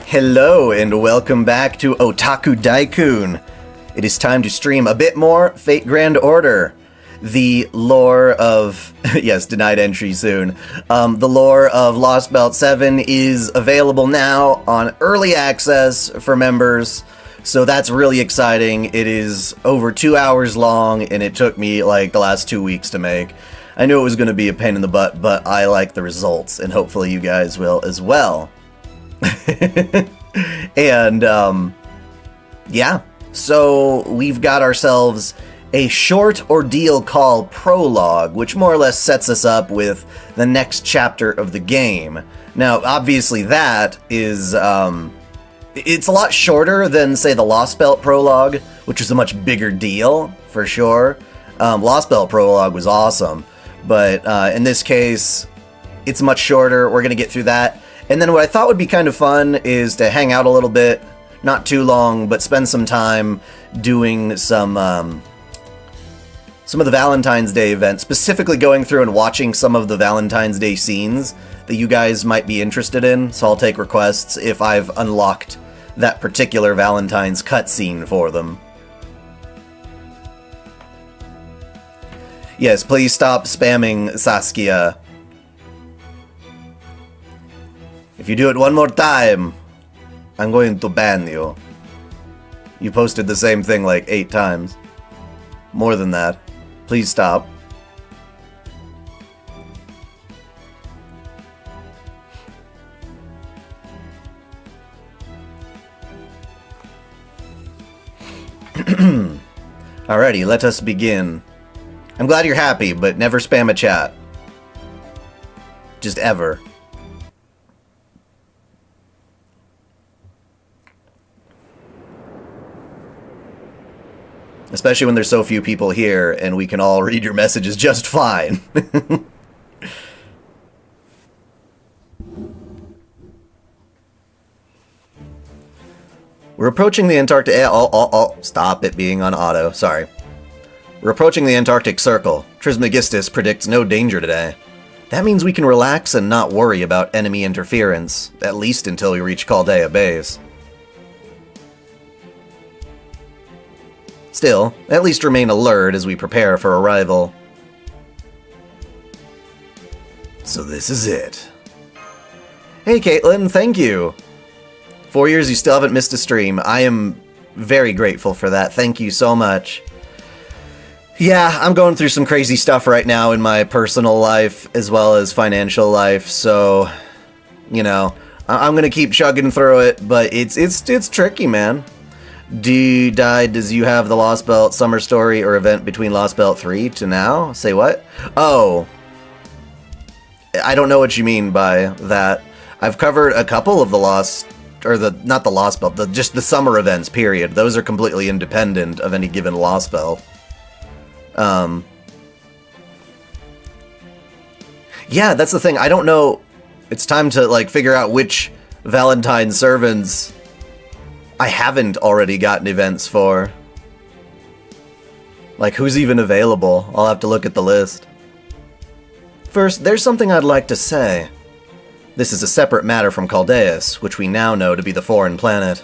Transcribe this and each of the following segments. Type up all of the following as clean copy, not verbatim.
Hello and welcome back to OtakuDaiKun. It is time to stream a bit more Fate Grand Order. The lore of... yes, denied entry soon. The lore of Lost Belt 7 is available now on early access for members, so that's really exciting. It is over 2 hours long, and it took me like the last 2 weeks to make. I knew it was going to be a pain in the butt, but I like the results, and hopefully you guys will as well. And, yeah. So, we've got ourselves a short Ordeal Call Prologue, which more or less sets us up with the next chapter of the game. Now, obviously that is, it's a lot shorter than, say, the Lost Belt Prologue, which was a much bigger deal, for sure. Lost Belt Prologue was awesome, but in this case, it's much shorter. We're going to get through that. And then what I thought would be kind of fun is to hang out a little bit, not too long, but spend some time doing some of the Valentine's Day events, specifically going through and watching some of the Valentine's Day scenes that you guys might be interested in. So I'll take requests if I've unlocked that particular Valentine's cutscene for them. Yes, please stop spamming Saskia. If you do it one more time, I'm going to ban you. You posted the same thing like 8 times. More than that. Please stop. Alrighty, let us begin. I'm glad you're happy, but never spam a chat. Just ever. Especially when there's so few people here and we can all read your messages just fine. We're approaching the Antarctic... stop it being on auto. Sorry. We're approaching the Antarctic Circle. Trismegistus predicts no danger today. That means we can relax and not worry about enemy interference, at least until we reach Chaldea Base. Still, at least remain alert as we prepare for arrival. So this is it. Hey Caitlin, thank you! 4 years, you still haven't missed a stream. I am very grateful for that. Thank you so much. Yeah, I'm going through some crazy stuff right now in my personal life as well as financial life, so, you know, I'm gonna keep chugging through it, but it's tricky, man. Does you have the Lost Belt summer story or event between Lost Belt 3 to now? Say what? Oh. I don't know what you mean by that. I've covered a couple of the Lost... or not the Lost Belt, just the summer events, period. Those are completely independent of any given Lost Belt. Yeah, that's the thing. I don't know. It's time to, like, figure out which Valentine servants I haven't already gotten events for. Like, who's even available? I'll have to look at the list. First, there's something I'd like to say. This is a separate matter from Chaldeus, which we now know to be the foreign planet.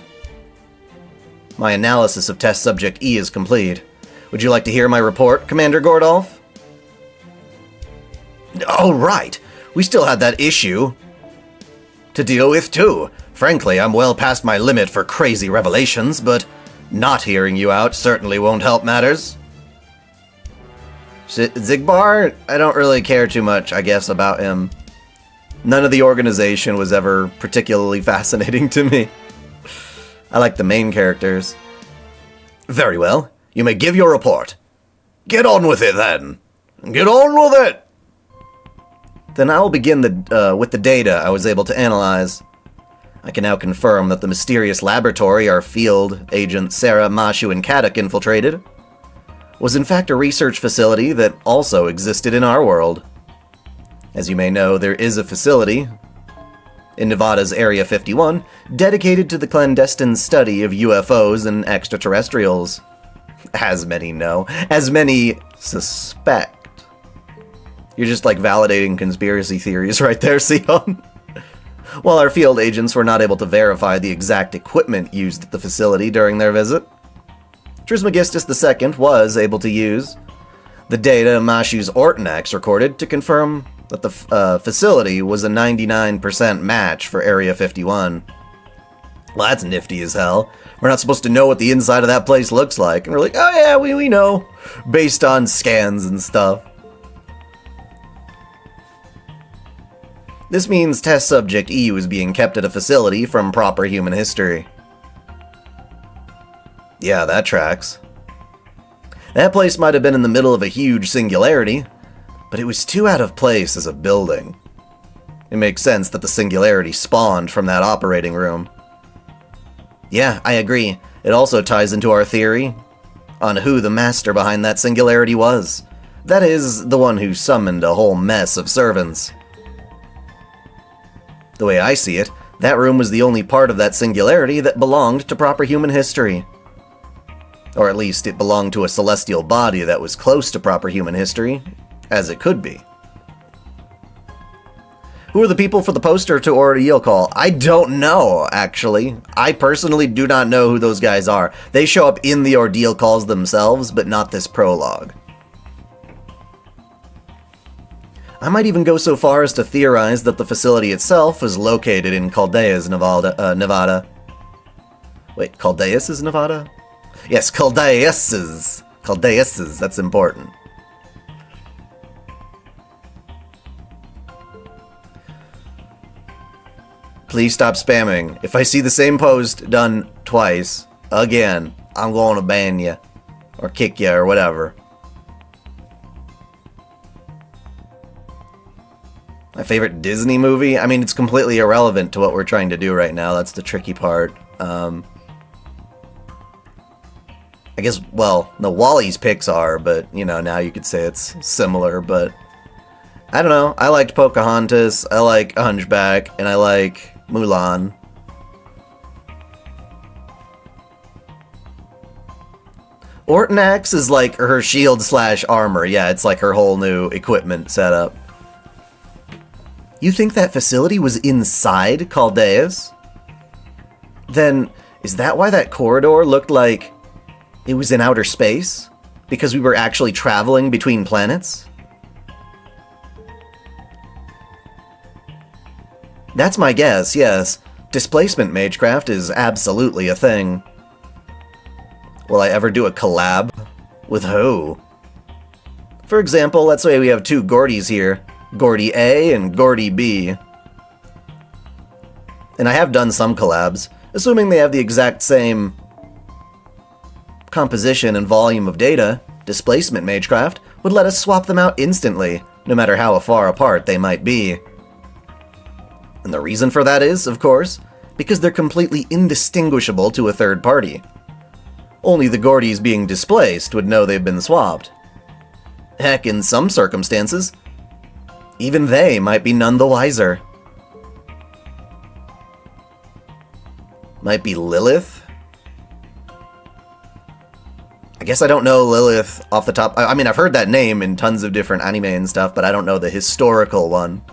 My analysis of test subject E is complete. Would you like to hear my report, Commander Gordolf? Oh, right. We still had that issue to deal with, too. Frankly, I'm well past my limit for crazy revelations, but not hearing you out certainly won't help matters. Zigbar? I don't really care too much, I guess, about him. None of the organization was ever particularly fascinating to me. I like the main characters. Very well. You may give your report. Get on with it, then. Get on with it! Then I will begin with the data I was able to analyze. I can now confirm that the mysterious laboratory our field agent Sarah, Mashu, and Kadak infiltrated was in fact a research facility that also existed in our world. As you may know, there is a facility in Nevada's Area 51 dedicated to the clandestine study of UFOs and extraterrestrials. As many know. As many suspect. You're just like validating conspiracy theories right there, Sion. While our field agents were not able to verify the exact equipment used at the facility during their visit, Trismegistus II was able to use the data Mashu's Ortanax recorded to confirm that the facility was a 99% match for Area 51. Well, that's nifty as hell. We're not supposed to know what the inside of that place looks like, and we're like, oh yeah, we know, based on scans and stuff. This means test subject E was being kept at a facility from proper human history. Yeah, that tracks. That place might have been in the middle of a huge singularity, but it was too out of place as a building. It makes sense that the singularity spawned from that operating room. Yeah, I agree. It also ties into our theory on who the master behind that singularity was. That is, the one who summoned a whole mess of servants. The way I see it, that room was the only part of that singularity that belonged to proper human history. Or at least it belonged to a celestial body that was close to proper human history, as it could be. Who are the people for the poster to Ordeal Call? I don't know, actually. I personally do not know who those guys are. They show up in the Ordeal Calls themselves, but not this prologue. I might even go so far as to theorize that the facility itself is located in Caldeas, Nevada. Wait, Caldeas is Nevada? Yes, Caldeas. Caldeas, that's important. Please stop spamming. If I see the same post done twice, again, I'm going to ban you. Or kick you, or whatever. My favorite Disney movie? I mean, it's completely irrelevant to what we're trying to do right now. That's the tricky part. I guess, well, no, WALL-E's Pixar, but, you know, now you could say it's similar, but I don't know. I liked Pocahontas, I like Hunchback, and I like Mulan. Ortanax is like her shield / armor. Yeah, it's like her whole new equipment setup. You think that facility was inside Caldeas? Then, is that why that corridor looked like it was in outer space? Because we were actually traveling between planets? That's my guess, yes. Displacement magecraft is absolutely a thing. Will I ever do a collab? With who? For example, let's say we have two Gordys here. Gordy A and Gordy B. And I have done some collabs, assuming they have the exact same composition and volume of data. Displacement magecraft would let us swap them out instantly, no matter how far apart they might be. And the reason for that is, of course, because they're completely indistinguishable to a third party. Only the Gordys being displaced would know they've been swapped. Heck, in some circumstances, even they might be none the wiser. Might be Lilith? I guess I don't know Lilith off the top. I mean, I've heard that name in tons of different anime and stuff, but I don't know the historical one.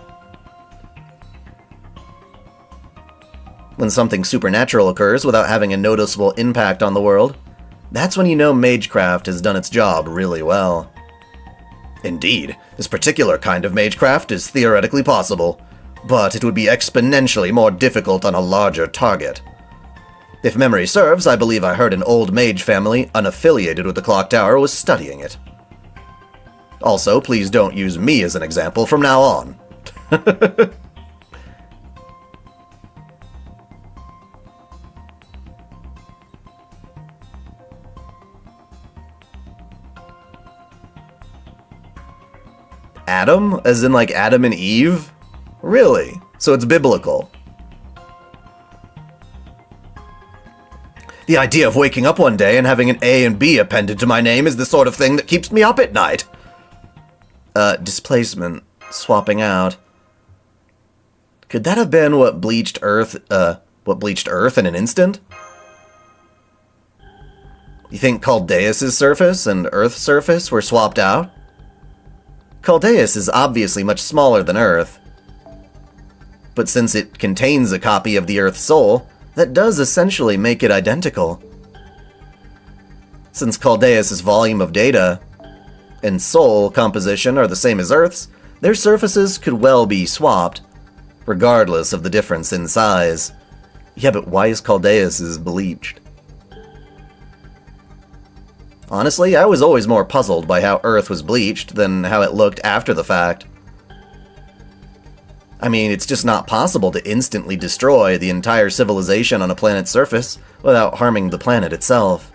When something supernatural occurs without having a noticeable impact on the world, that's when you know magecraft has done its job really well. Indeed, this particular kind of magecraft is theoretically possible, but it would be exponentially more difficult on a larger target. If memory serves, I believe I heard an old mage family unaffiliated with the clock tower was studying it. Also, please don't use me as an example from now on. Adam? As in like Adam and Eve? Really? So it's biblical. The idea of waking up one day and having an A and B appended to my name is the sort of thing that keeps me up at night. Displacement. Swapping out. Could that have been what bleached Earth in an instant? You think Caldeus' surface and Earth's surface were swapped out? Caldeus is obviously much smaller than Earth. but since it contains a copy of the Earth's soul, that does essentially make it identical. Since Caldeus' volume of data and soul composition are the same as Earth's, their surfaces could well be swapped, regardless of the difference in size. Yeah, but why is Caldeus bleached? Honestly, I was always more puzzled by how Earth was bleached than how it looked after the fact. I mean, it's just not possible to instantly destroy the entire civilization on a planet's surface without harming the planet itself.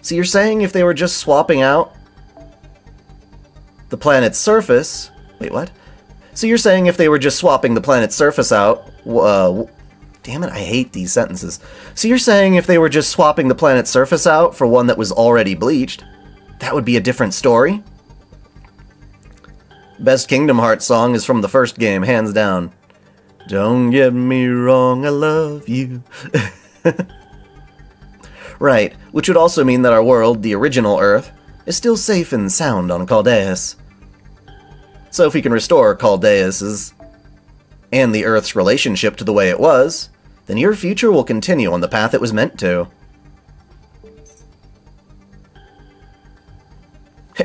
So you're saying if they were just swapping out the planet's surface... Wait, what? So you're saying if they were just swapping the planet's surface out... damn it, I hate these sentences. So you're saying if they were just swapping the planet's surface out for one that was already bleached, that would be a different story? Best Kingdom Hearts song is from the first game, hands down. Don't get me wrong, I love you. Right, which would also mean that our world, the original Earth, is still safe and sound on Caldeus. So if we can restore Caldeus's and the Earth's relationship to the way it was, then your future will continue on the path it was meant to.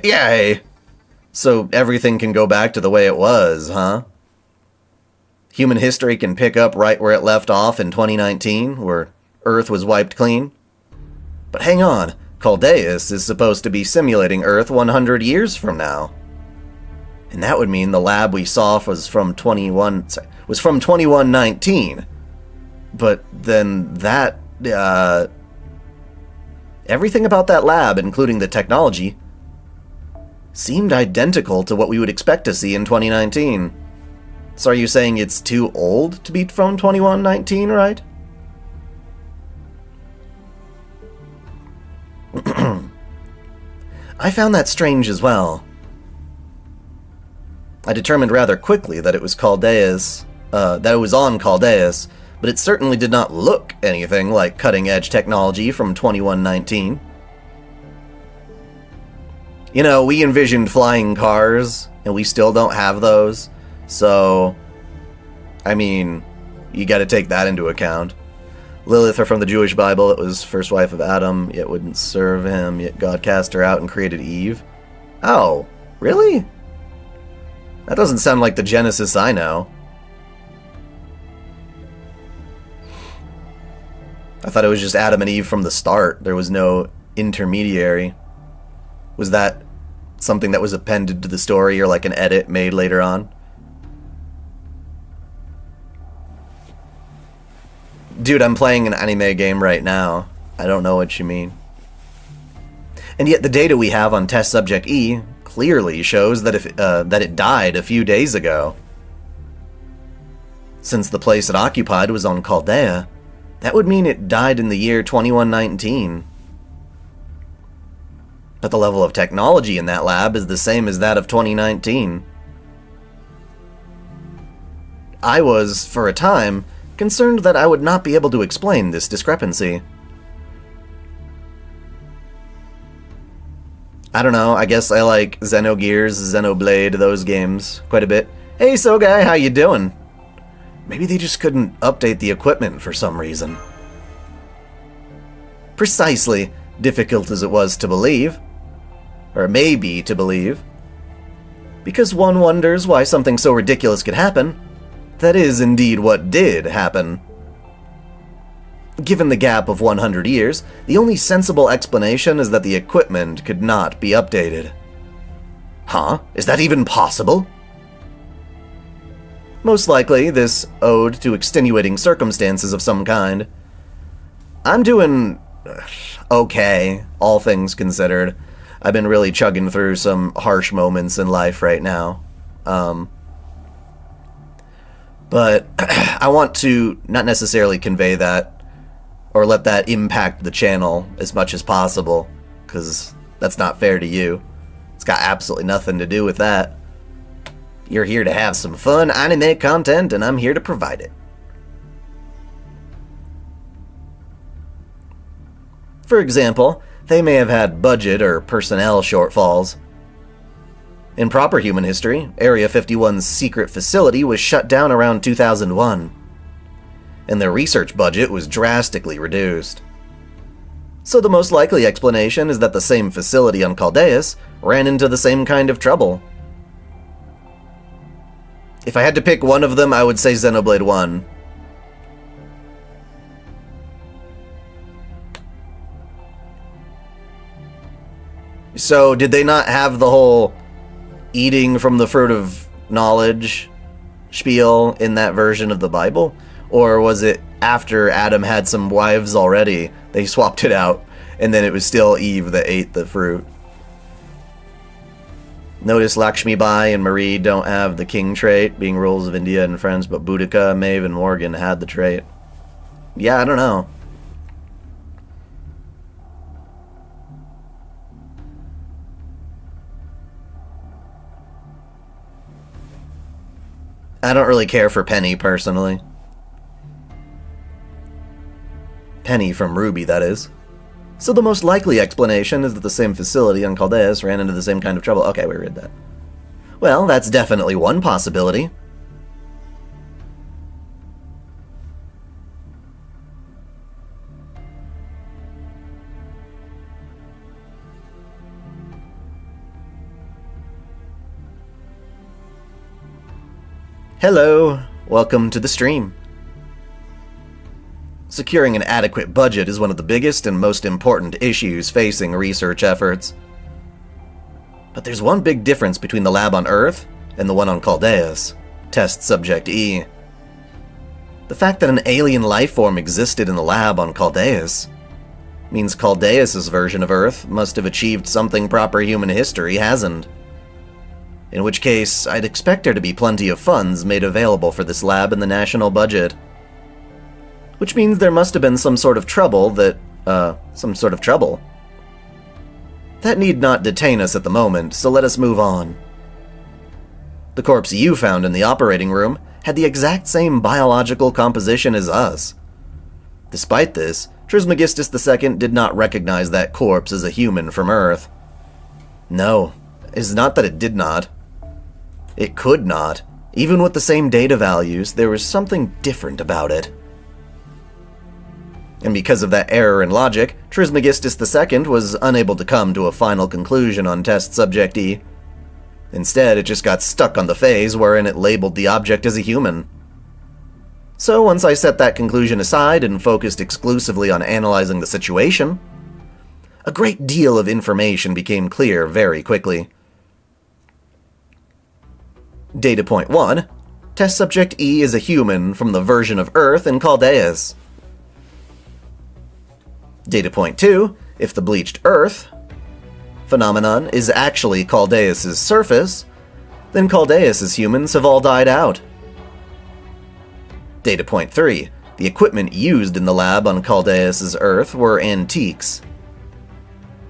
Yay! So everything can go back to the way it was, huh? Human history can pick up right where it left off in 2019, where Earth was wiped clean. But hang on, Caldeus is supposed to be simulating Earth 100 years from now. And that would mean the lab we saw was from 2119. But then that, everything about that lab, including the technology, seemed identical to what we would expect to see in 2019. So are you saying it's too old to be from 2119, right? I found that strange as well. I determined rather quickly that it was Caldeus, that it was on Caldeus, but it certainly did not look anything like cutting-edge technology from 2119. You know, we envisioned flying cars, and we still don't have those, so, I mean, you gotta take that into account. Lilith, or from the Jewish Bible, it was first wife of Adam, yet wouldn't serve him, yet God cast her out and created Eve. Oh, really? That doesn't sound like the Genesis I know. I thought it was just Adam and Eve from the start. There was no intermediary. Was that something that was appended to the story or like an edit made later on? Dude, I'm playing an anime game right now. I don't know what you mean. And yet the data we have on test subject E clearly shows that that it died a few days ago. Since the place it occupied was on Chaldea, that would mean it died in the year 2119. But the level of technology in that lab is the same as that of 2019. I was, for a time, concerned that I would not be able to explain this discrepancy. I don't know, I guess I like Xenogears, Xenoblade, those games, quite a bit. Hey, so guy, how you doing? Maybe they just couldn't update the equipment for some reason. Precisely, difficult as it was to believe. Or maybe to believe. Because one wonders why something so ridiculous could happen. That is indeed what did happen. Given the gap of 100 years, the only sensible explanation is that the equipment could not be updated. Huh? Is that even possible? Most likely, this owed to extenuating circumstances of some kind. I'm doing okay, all things considered. I've been really chugging through some harsh moments in life right now. But I want to not necessarily convey that or let that impact the channel as much as possible, because that's not fair to you. It's got absolutely nothing to do with that. You're here to have some fun anime content, and I'm here to provide it. For example, they may have had budget or personnel shortfalls. In proper human history, Area 51's secret facility was shut down around 2001, and their research budget was drastically reduced. So the most likely explanation is that the same facility on Caldeus ran into the same kind of trouble. If I had to pick one of them, I would say Xenoblade 1. So, did they not have the whole eating from the fruit of knowledge spiel in that version of the Bible? Or was it after Adam had some wives already, they swapped it out, and then it was still Eve that ate the fruit? Notice Lakshmi Bai and Marie don't have the king trait, being rules of India and friends, but Boudica, Maeve, and Morgan had the trait. Yeah, I don't know. I don't really care for Penny, personally. Penny from Ruby, that is. So the most likely explanation is that the same facility on Caldeus ran into the same kind of trouble. Okay, we read that. Well, that's definitely one possibility. Hello, welcome to the stream. Securing an adequate budget is one of the biggest and most important issues facing research efforts. But there's one big difference between the lab on Earth and the one on Caldeus, Test Subject E. The fact that an alien life form existed in the lab on Caldeus means Caldeus' version of Earth must have achieved something proper human history hasn't. In which case, I'd expect there to be plenty of funds made available for this lab in the national budget. Which means there must have been some sort of trouble that, That need not detain us at the moment, so let us move on. The corpse you found in the operating room had the exact same biological composition as us. Despite this, Trismegistus II did not recognize that corpse as a human from Earth. No, it's not that it did not. It could not. Even with the same data values, there was something different about it. And because of that error in logic, Trismegistus II was unable to come to a final conclusion on Test Subject E. Instead, it just got stuck on the phase wherein it labeled the object as a human. So once I set that conclusion aside and focused exclusively on analyzing the situation, a great deal of information became clear very quickly. Data point 1. Test Subject E is a human from the version of Earth in Caldeus. Data point 2. If the bleached Earth phenomenon is actually Caldeus' surface, then Caldeus' humans have all died out. Data point 3. The equipment used in the lab on Caldeus' Earth were antiques,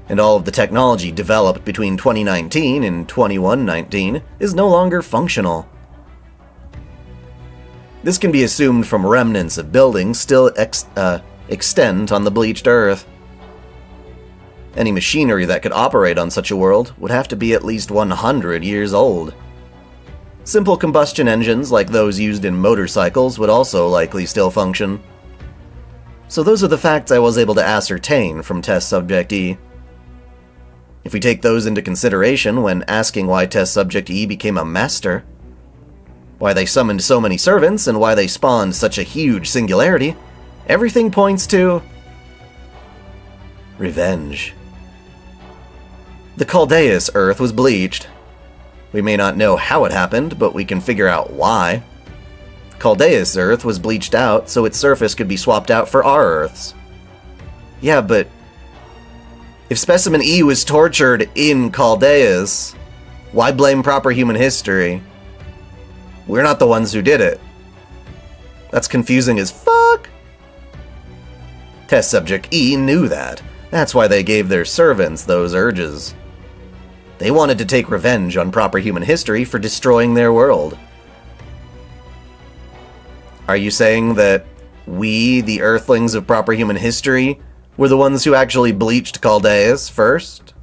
and all of the technology developed between 2019 and 2119 is no longer functional. This can be assumed from remnants of buildings still extant on the bleached Earth. Any machinery that could operate on such a world would have to be at least 100 years old. Simple combustion engines like those used in motorcycles would also likely still function. So those are the facts I was able to ascertain from Test Subject E. If we take those into consideration when asking why Test Subject E became a master, why they summoned so many servants, and why they spawned such a huge singularity, everything points to revenge. The Caldeus Earth was bleached. We may not know how it happened, but we can figure out why. Caldeus Earth was bleached out so its surface could be swapped out for our Earths. Yeah, but if Specimen E was tortured in Caldeus, why blame proper human history? We're not the ones who did it. That's confusing as fuck. Test Subject E knew that. That's why they gave their servants those urges. They wanted to take revenge on proper human history for destroying their world. Are you saying that we, the Earthlings of proper human history, were the ones who actually bleached Caldeus first?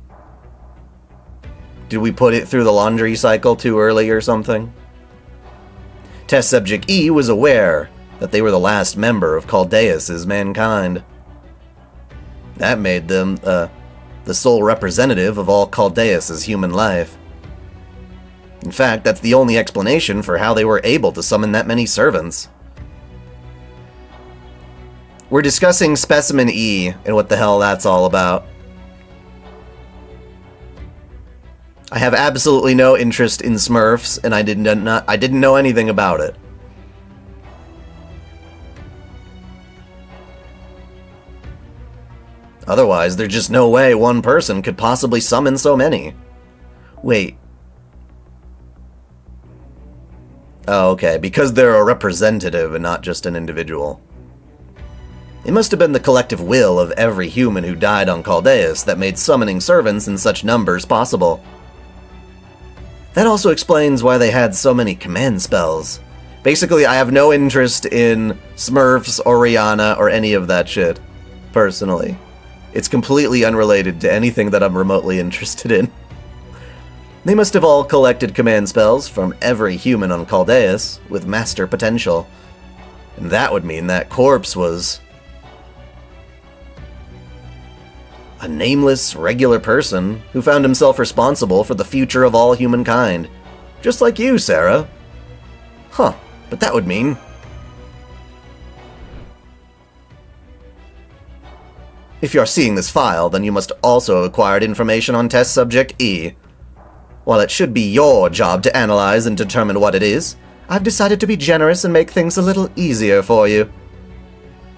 Did we put it through the laundry cycle too early or something? Test Subject E was aware that they were the last member of Caldeus' mankind. That made them the sole representative of all Caldeus' human life. In fact, that's the only explanation for how they were able to summon that many servants. We're discussing Specimen E and what the hell that's all about. I have absolutely no interest in Smurfs, and I didn't know anything about it. Otherwise, there's just no way one person could possibly summon so many. Wait. Oh, okay, because they're a representative and not just an individual. It must have been the collective will of every human who died on Caldeus that made summoning servants in such numbers possible. That also explains why they had so many command spells. Basically, I have no interest in Smurfs or Rihanna or any of that shit, personally. It's completely unrelated to anything that I'm remotely interested in. They must have all collected command spells from every human on Caldeus with master potential. And that would mean that corpse was a nameless, regular person who found himself responsible for the future of all humankind. Just like you, Sarah. Huh, but that would mean... If you're seeing this file, then you must also have acquired information on Test Subject E. While it should be your job to analyze and determine what it is, I've decided to be generous and make things a little easier for you.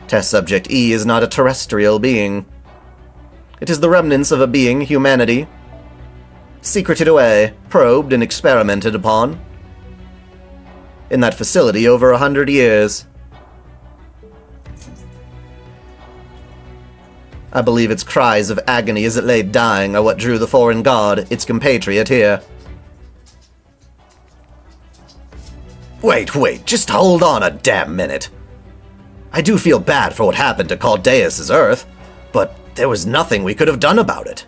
Test Subject E is not a terrestrial being. It is the remnants of a being, humanity, secreted away, probed, and experimented upon in that facility over 100 years. I believe its cries of agony as it lay dying are what drew the foreign god, its compatriot, here. Wait, just hold on a damn minute. I do feel bad for what happened to Caldeus' Earth, but there was nothing we could have done about it.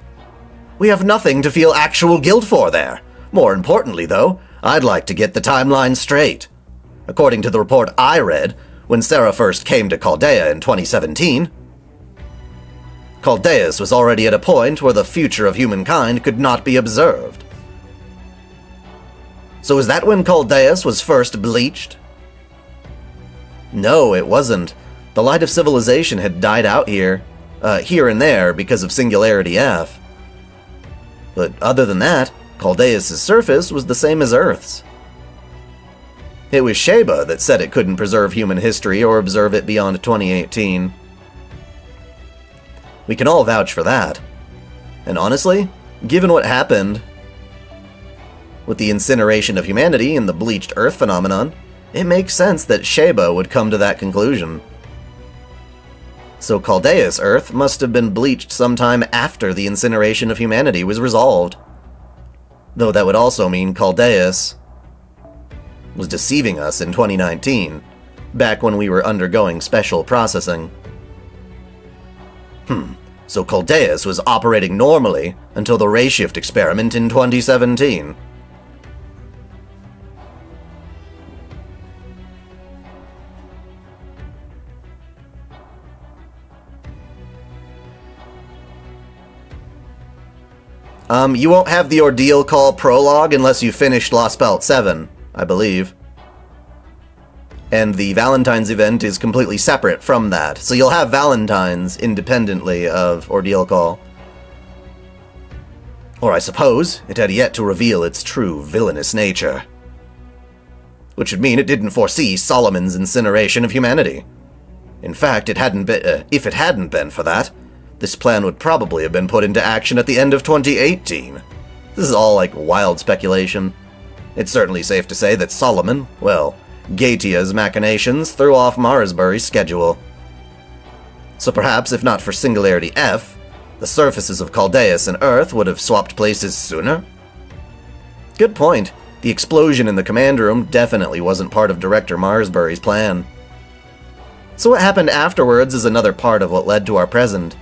We have nothing to feel actual guilt for there. More importantly, though, I'd like to get the timeline straight. According to the report I read, when Sarah first came to Chaldea in 2017, Caldeus was already at a point where the future of humankind could not be observed. So is that when Caldeus was first bleached? No, it wasn't. The light of civilization had died out here and there because of Singularity F. But other than that, Caldeus' surface was the same as Earth's. It was Sheba that said it couldn't preserve human history or observe it beyond 2018. We can all vouch for that. And honestly, given what happened with the incineration of humanity and the bleached Earth phenomenon, it makes sense that Sheba would come to that conclusion. So Caldeus' Earth must have been bleached sometime after the incineration of humanity was resolved. Though that would also mean Caldeus was deceiving us in 2019, back when we were undergoing special processing. So Caldeus was operating normally until the ray shift experiment in 2017. You won't have the Ordeal Call Prologue unless you finished Lost Belt 7, I believe. And the Valentine's event is completely separate from that, so you'll have Valentine's independently of Ordeal Call. Or I suppose it had yet to reveal its true villainous nature. Which would mean it didn't foresee Solomon's incineration of humanity. In fact, if it hadn't been for that, this plan would probably have been put into action at the end of 2018. This is all like wild speculation. It's certainly safe to say that Solomon, well, Gaetia's machinations threw off Marsbury's schedule. So perhaps, if not for Singularity F, the surfaces of Caldeus and Earth would have swapped places sooner? Good point. The explosion in the command room definitely wasn't part of Director Marsbury's plan. So what happened afterwards is another part of what led to our present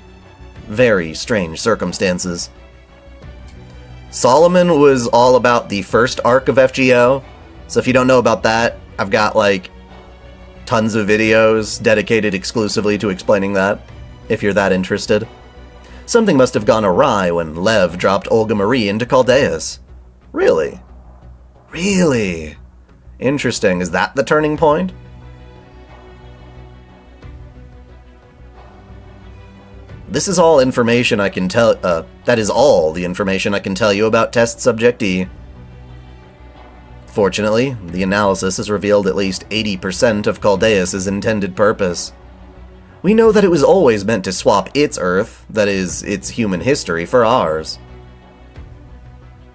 very strange circumstances. Solomon was all about the first arc of FGO, so if you don't know about that, I've got, like, tons of videos dedicated exclusively to explaining that, if you're that interested. Something must have gone awry when Lev dropped Olga Marie into Caldeus. Really? Really? Interesting. Is that the turning point? This is all information I can tell, that is all the information I can tell you about Test Subject E. Fortunately, the analysis has revealed at least 80% of Caldeus' intended purpose. We know that it was always meant to swap its Earth, that is, its human history, for ours.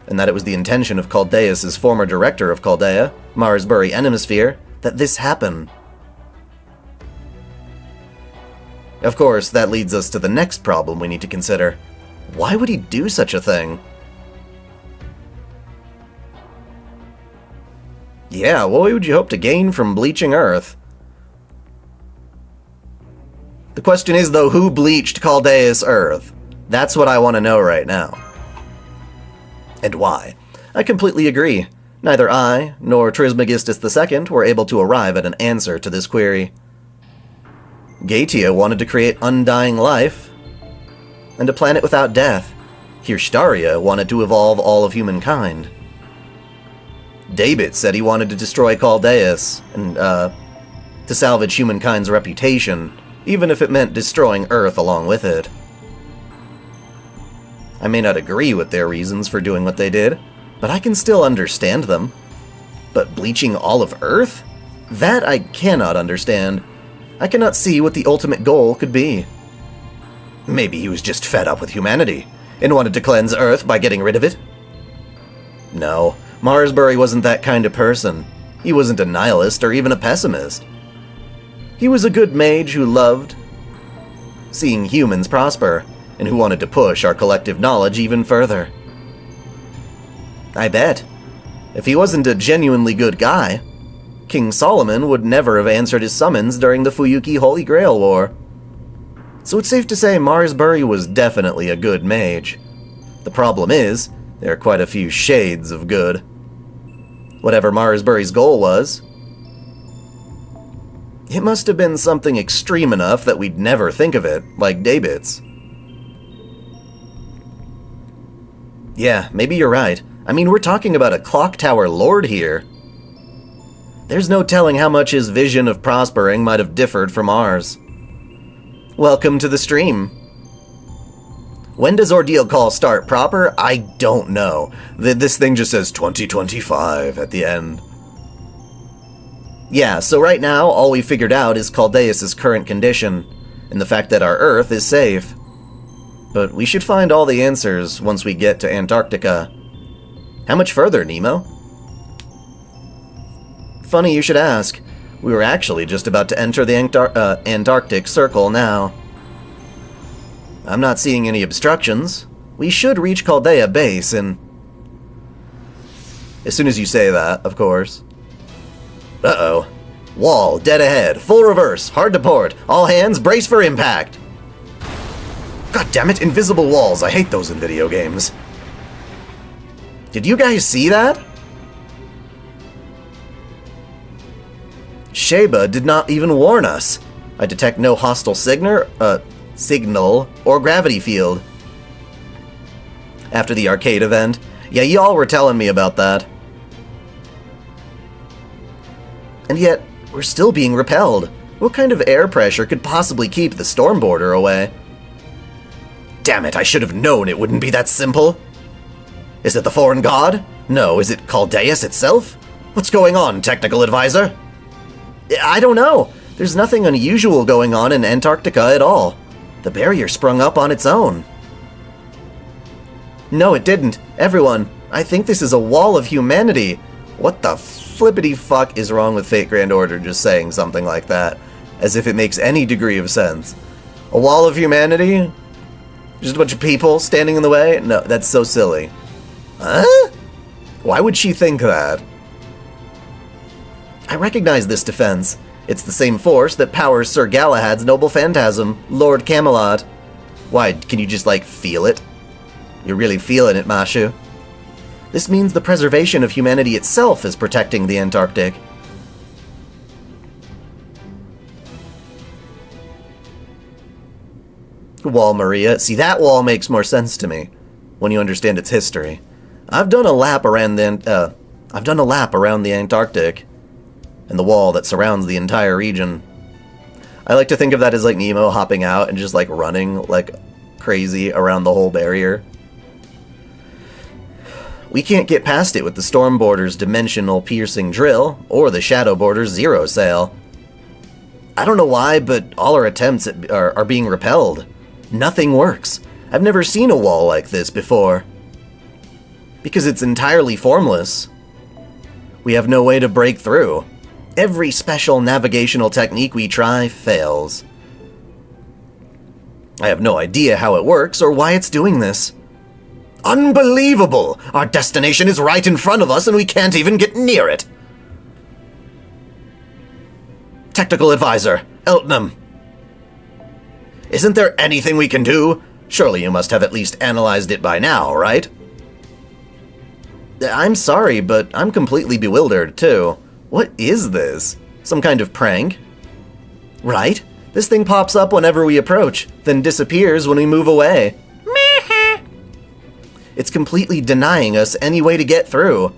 And that it was the intention of Caldeus' former director of Chaldea, Marsbury Enemisphere, that this happen. Of course, that leads us to the next problem we need to consider. Why would he do such a thing? Yeah, what would you hope to gain from bleaching Earth? The question is, though, who bleached Caldeus Earth? That's what I want to know right now. And why? I completely agree. Neither I, nor Trismegistus II were able to arrive at an answer to this query. Gaetia wanted to create undying life, and a planet without death. Hirshtaria wanted to evolve all of humankind. David said he wanted to destroy Caldeus, and, to salvage humankind's reputation, even if it meant destroying Earth along with it. I may not agree with their reasons for doing what they did, but I can still understand them. But bleaching all of Earth? That I cannot understand. I cannot see what the ultimate goal could be. Maybe he was just fed up with humanity, and wanted to cleanse Earth by getting rid of it? No, Marsbury wasn't that kind of person. He wasn't a nihilist or even a pessimist. He was a good mage who loved seeing humans prosper, and who wanted to push our collective knowledge even further. I bet. If he wasn't a genuinely good guy, King Solomon would never have answered his summons during the Fuyuki Holy Grail War. So it's safe to say Marsbury was definitely a good mage. The problem is, there are quite a few shades of good. Whatever Marsbury's goal was, it must have been something extreme enough that we'd never think of it, like Daybits. Yeah, maybe you're right. I mean, we're talking about a clock tower lord here. There's no telling how much his vision of prospering might have differed from ours. Welcome to the stream. When does Ordeal Call start proper? I don't know. This thing just says 2025 at the end. Yeah, so right now, all we figured out is Caldeus' current condition, and the fact that our Earth is safe. But we should find all the answers once we get to Antarctica. How much further, Nemo? Funny you should ask. We were actually just about to enter the Antarctic Circle now. I'm not seeing any obstructions. We should reach Chaldea Base in... As soon as you say that, of course. Uh-oh. Wall, dead ahead, full reverse, hard to port. All hands, brace for impact. God damn it, invisible walls. I hate those in video games. Did you guys see that? Sheba did not even warn us. I detect no hostile signal or gravity field. After the arcade event. Yeah, y'all were telling me about that. And yet, we're still being repelled. What kind of air pressure could possibly keep the storm border away? Damn it, I should have known it wouldn't be that simple. Is it the foreign god? No, is it Caldeus itself? What's going on, technical advisor? I don't know. There's nothing unusual going on in Antarctica at all. The barrier sprung up on its own. No, it didn't. Everyone, I think this is a wall of humanity. What the flippity fuck is wrong with Fate Grand Order just saying something like that? As if it makes any degree of sense. A wall of humanity? Just a bunch of people standing in the way? No, that's so silly. Huh? Why would she think that? I recognize this defense. It's the same force that powers Sir Galahad's noble phantasm, Lord Camelot. Why, can you just, like, feel it? You're really feeling it, Mashu. This means the preservation of humanity itself is protecting the Antarctic. Wall, Maria. See, that wall makes more sense to me when you understand its history. I've done a lap around the Antarctic and the wall that surrounds the entire region. I like to think of that as like Nemo hopping out and just like running like crazy around the whole barrier. We can't get past it with the Storm Border's dimensional piercing drill or the Shadow Border's zero sail. I don't know why, but all our attempts are being repelled. Nothing works. I've never seen a wall like this before. Because it's entirely formless. We have no way to break through. Every special navigational technique we try fails. I have no idea how it works or why it's doing this. Unbelievable! Our destination is right in front of us and we can't even get near it! Technical Advisor, Eltnam. Isn't there anything we can do? Surely you must have at least analyzed it by now, right? I'm sorry, but I'm completely bewildered, too. What is this? Some kind of prank? Right? This thing pops up whenever we approach, then disappears when we move away. It's completely denying us any way to get through,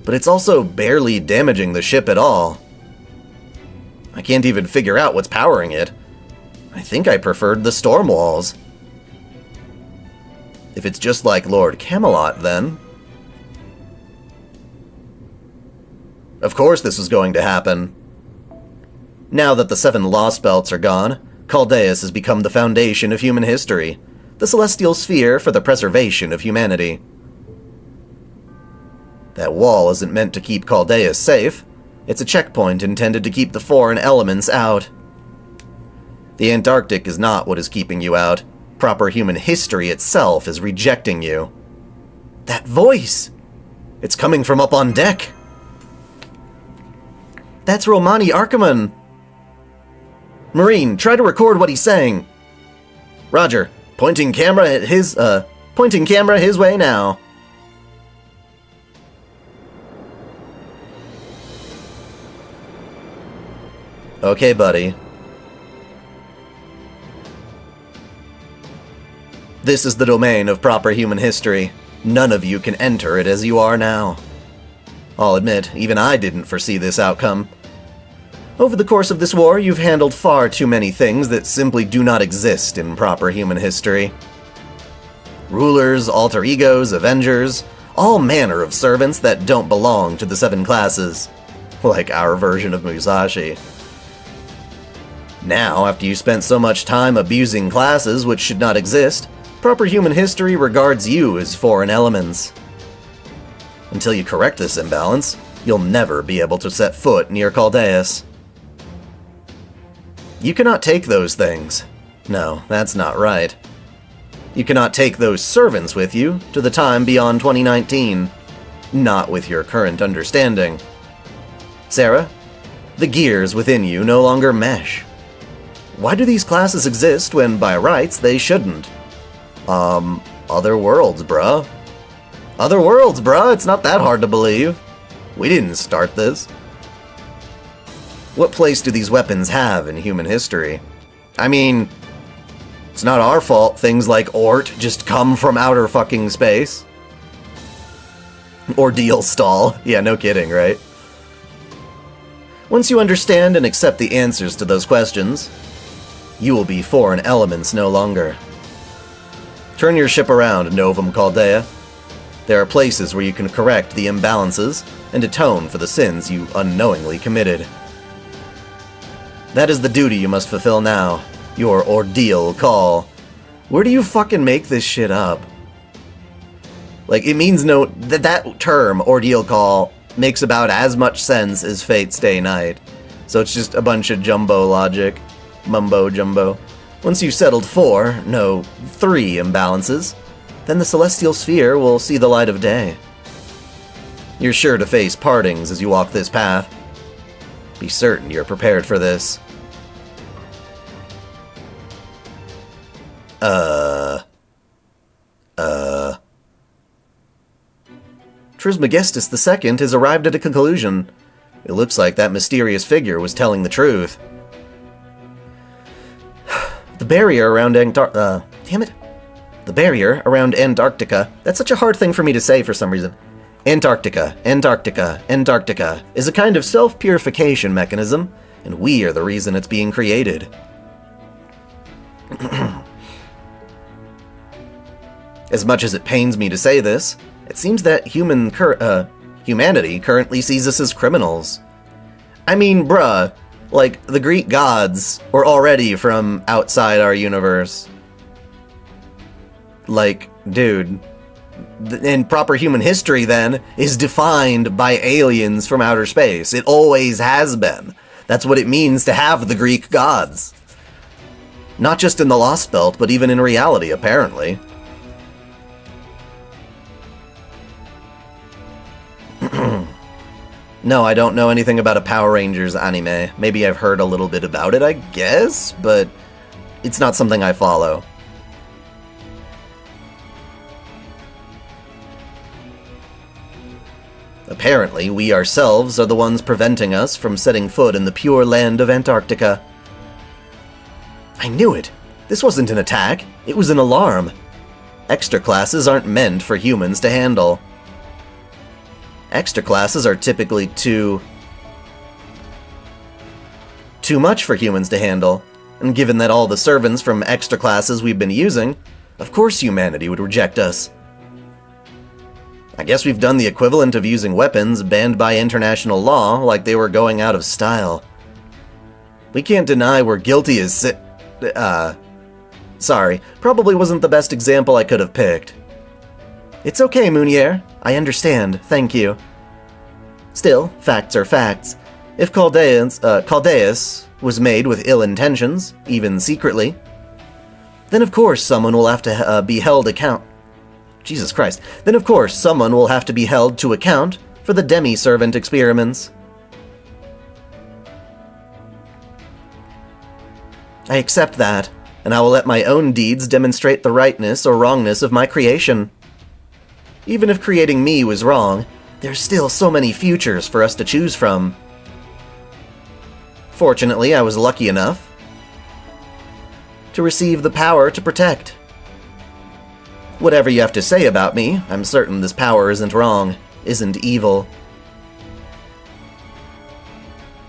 but it's also barely damaging the ship at all. I can't even figure out what's powering it. I think I preferred the storm walls. If it's just like Lord Camelot, then. Of course this was going to happen. Now that the 7 Lost Belts are gone, Caldeus has become the foundation of human history, the celestial sphere for the preservation of humanity. That wall isn't meant to keep Caldeus safe. It's a checkpoint intended to keep the foreign elements out. The Antarctic is not what is keeping you out. Proper human history itself is rejecting you. That voice! It's coming from up on deck. That's Romani Archiman. Marine, try to record what he's saying. Roger. Pointing camera his way now. Okay, buddy. This is the domain of proper human history. None of you can enter it as you are now. I'll admit, even I didn't foresee this outcome. Over the course of this war, you've handled far too many things that simply do not exist in proper human history. Rulers, alter egos, avengers, all manner of servants that don't belong to the 7 classes. Like our version of Musashi. Now, after you spent so much time abusing classes which should not exist, proper human history regards you as foreign elements. Until you correct this imbalance, you'll never be able to set foot near Caldeus. You cannot take those things. No, that's not right. You cannot take those servants with you to the time beyond 2019. Not with your current understanding. Sarah, the gears within you no longer mesh. Why do these classes exist when, by rights, they shouldn't? Other worlds, bruh. Other worlds, bruh, it's not that hard to believe. We didn't start this. What place do these weapons have in human history? I mean, it's not our fault things like Ort just come from outer fucking space. Ordeal stall. Yeah, no kidding, right? Once you understand and accept the answers to those questions, you will be foreign elements no longer. Turn your ship around, Novum Caldea. There are places where you can correct the imbalances and atone for the sins you unknowingly committed. That is the duty you must fulfill now. Your ordeal call. Where do you fucking make this shit up? Like, it means no... That term, ordeal call, makes about as much sense as Fate's Day Night. So it's just a bunch of jumbo logic. Mumbo jumbo. Once you've settled 4, no, 3 imbalances, then the celestial sphere will see the light of day. You're sure to face partings as you walk this path. Be certain you're prepared for this. Trismegistus II has arrived at a conclusion. It looks like that mysterious figure was telling the truth. The barrier around The barrier around Antarctica. That's such a hard thing for me to say for some reason. Antarctica is a kind of self-purification mechanism, and we are the reason it's being created. As much as it pains me to say this, it seems that humanity currently sees us as criminals. I mean, bruh, like, the Greek gods were already from outside our universe. Like, dude, and proper human history, then, is defined by aliens from outer space. It always has been. That's what it means to have the Greek gods. Not just in the Lost Belt, but even in reality, apparently. No, I don't know anything about a Power Rangers anime. Maybe I've heard a little bit about it, I guess, but it's not something I follow. Apparently, we ourselves are the ones preventing us from setting foot in the pure land of Antarctica. I knew it! This wasn't an attack, it was an alarm. Extra classes aren't meant for humans to handle. Extra classes are typically too much for humans to handle, and given that all the servants from extra classes we've been using, of course humanity would reject us. I guess we've done the equivalent of using weapons banned by international law like they were going out of style. We can't deny we're guilty as sorry, probably wasn't the best example I could have picked. It's okay, Mounier. I understand, thank you. Still, facts are facts. If Caldeus was made with ill intentions, even secretly, then of course someone will have to be held account. Jesus Christ. Then of course someone will have to be held to account for the demi-servant experiments. I accept that, and I will let my own deeds demonstrate the rightness or wrongness of my creation. Even if creating me was wrong, there's still so many futures for us to choose from. Fortunately, I was lucky enough to receive the power to protect. Whatever you have to say about me, I'm certain this power isn't wrong, isn't evil.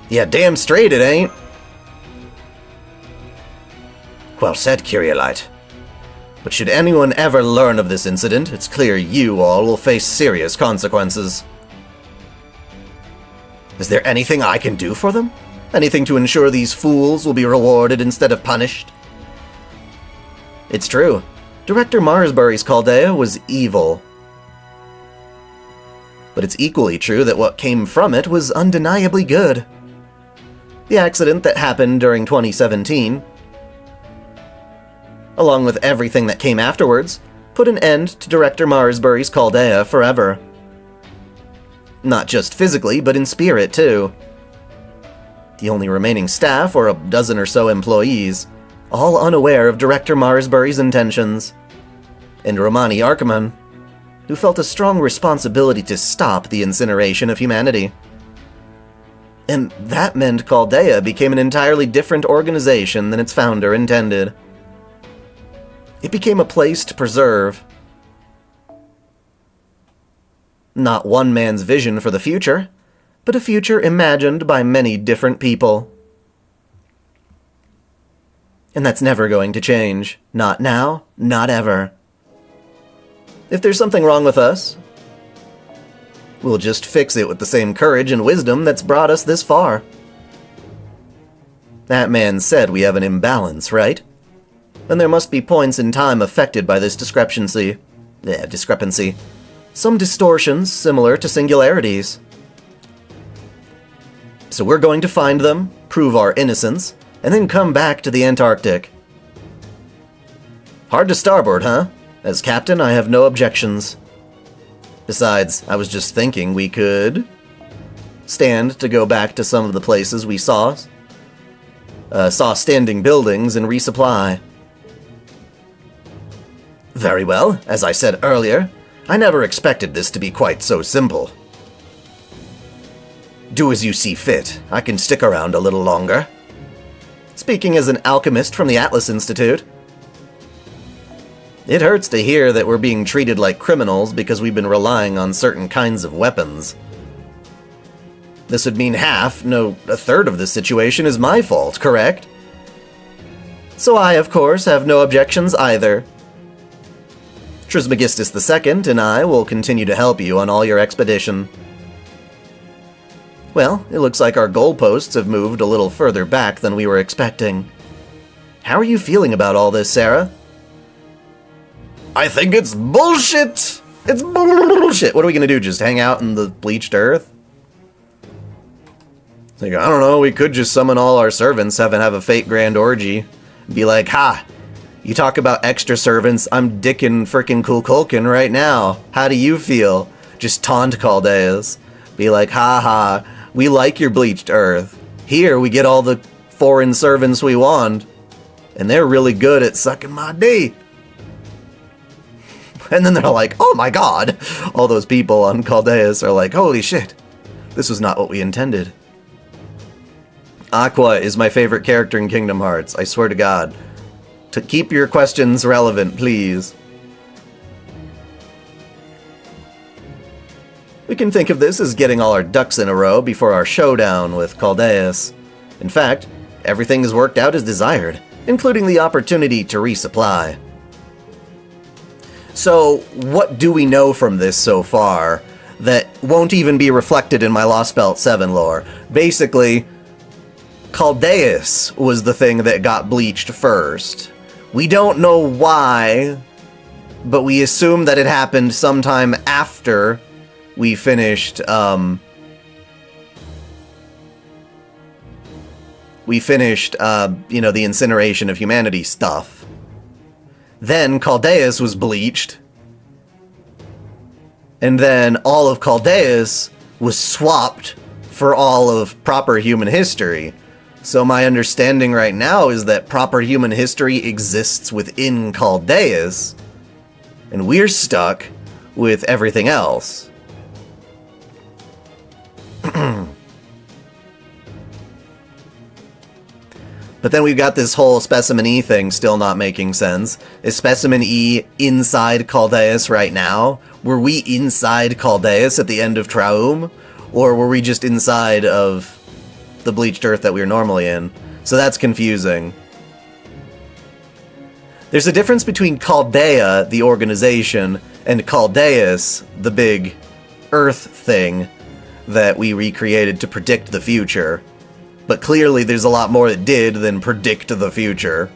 Yeah, damn straight it ain't. Well said, Curiolite. But should anyone ever learn of this incident, it's clear you all will face serious consequences. Is there anything I can do for them? Anything to ensure these fools will be rewarded instead of punished? It's true. Director Marsbury's Chaldea was evil. But it's equally true that what came from it was undeniably good. The accident that happened during 2017, along with everything that came afterwards, put an end to Director Marsbury's Chaldea forever. Not just physically, but in spirit, too. The only remaining staff were a dozen or so employees, all unaware of Director Marsbury's intentions, and Romani Archiman, who felt a strong responsibility to stop the incineration of humanity. And that meant Chaldea became an entirely different organization than its founder intended. It became a place to preserve not one man's vision for the future, but a future imagined by many different people. And that's never going to change. Not now, not ever. If there's something wrong with us, we'll just fix it with the same courage and wisdom that's brought us this far. That man said we have an imbalance, right? And there must be points in time affected by this discrepancy. Some distortions similar to singularities. So we're going to find them, prove our innocence, and then come back to the Antarctic. Hard to starboard, huh? As captain, I have no objections. Besides, I was just thinking we could stand to go back to some of the places we saw standing buildings and resupply. Very well, as I said earlier, I never expected this to be quite so simple. Do as you see fit. I can stick around a little longer. Speaking as an alchemist from the Atlas Institute. It hurts to hear that we're being treated like criminals because we've been relying on certain kinds of weapons. This would mean half, no, a third of this situation is my fault, correct? So I, of course, have no objections either. Trismegistus II and I will continue to help you on all your expedition. Well, it looks like our goalposts have moved a little further back than we were expecting. How are you feeling about all this, Sarah? I think it's bullshit! It's bullshit! What are we gonna do, just hang out in the bleached earth? Like, I don't know, we could just summon all our servants, have a fake grand orgy. Be like, ha! You talk about extra servants, I'm dicking frickin' Kukulkan right now. How do you feel? Just taunt Caldeus. Be like, ha ha, we like your bleached earth. Here, we get all the foreign servants we want. And they're really good at sucking my dick. And then they're like, oh my god! All those people on Caldeus are like, holy shit, this was not what we intended. Aqua is my favorite character in Kingdom Hearts, I swear to God. To keep your questions relevant, please. We can think of this as getting all our ducks in a row before our showdown with Caldeus. In fact, everything has worked out as desired, including the opportunity to resupply. So, what do we know from this so far that won't even be reflected in my Lost Belt 7 lore? Basically, Caldeus was the thing that got bleached first. We don't know why, but we assume that it happened sometime after we finished, the incineration of humanity stuff. Then Caldeus was bleached, and then all of Caldeus was swapped for all of proper human history. So my understanding right now is that proper human history exists within Caldeus, and we're stuck with everything else. But then we've got this whole Specimen E thing still not making sense. Is Specimen E inside Caldeus right now? Were we inside Caldeus at the end of Traum? Or were we just inside of the bleached earth that we were normally in? So that's confusing. There's a difference between Chaldea, the organization, and Caldeus, the big earth thing that we recreated to predict the future. But clearly there's a lot more it did than predict the future,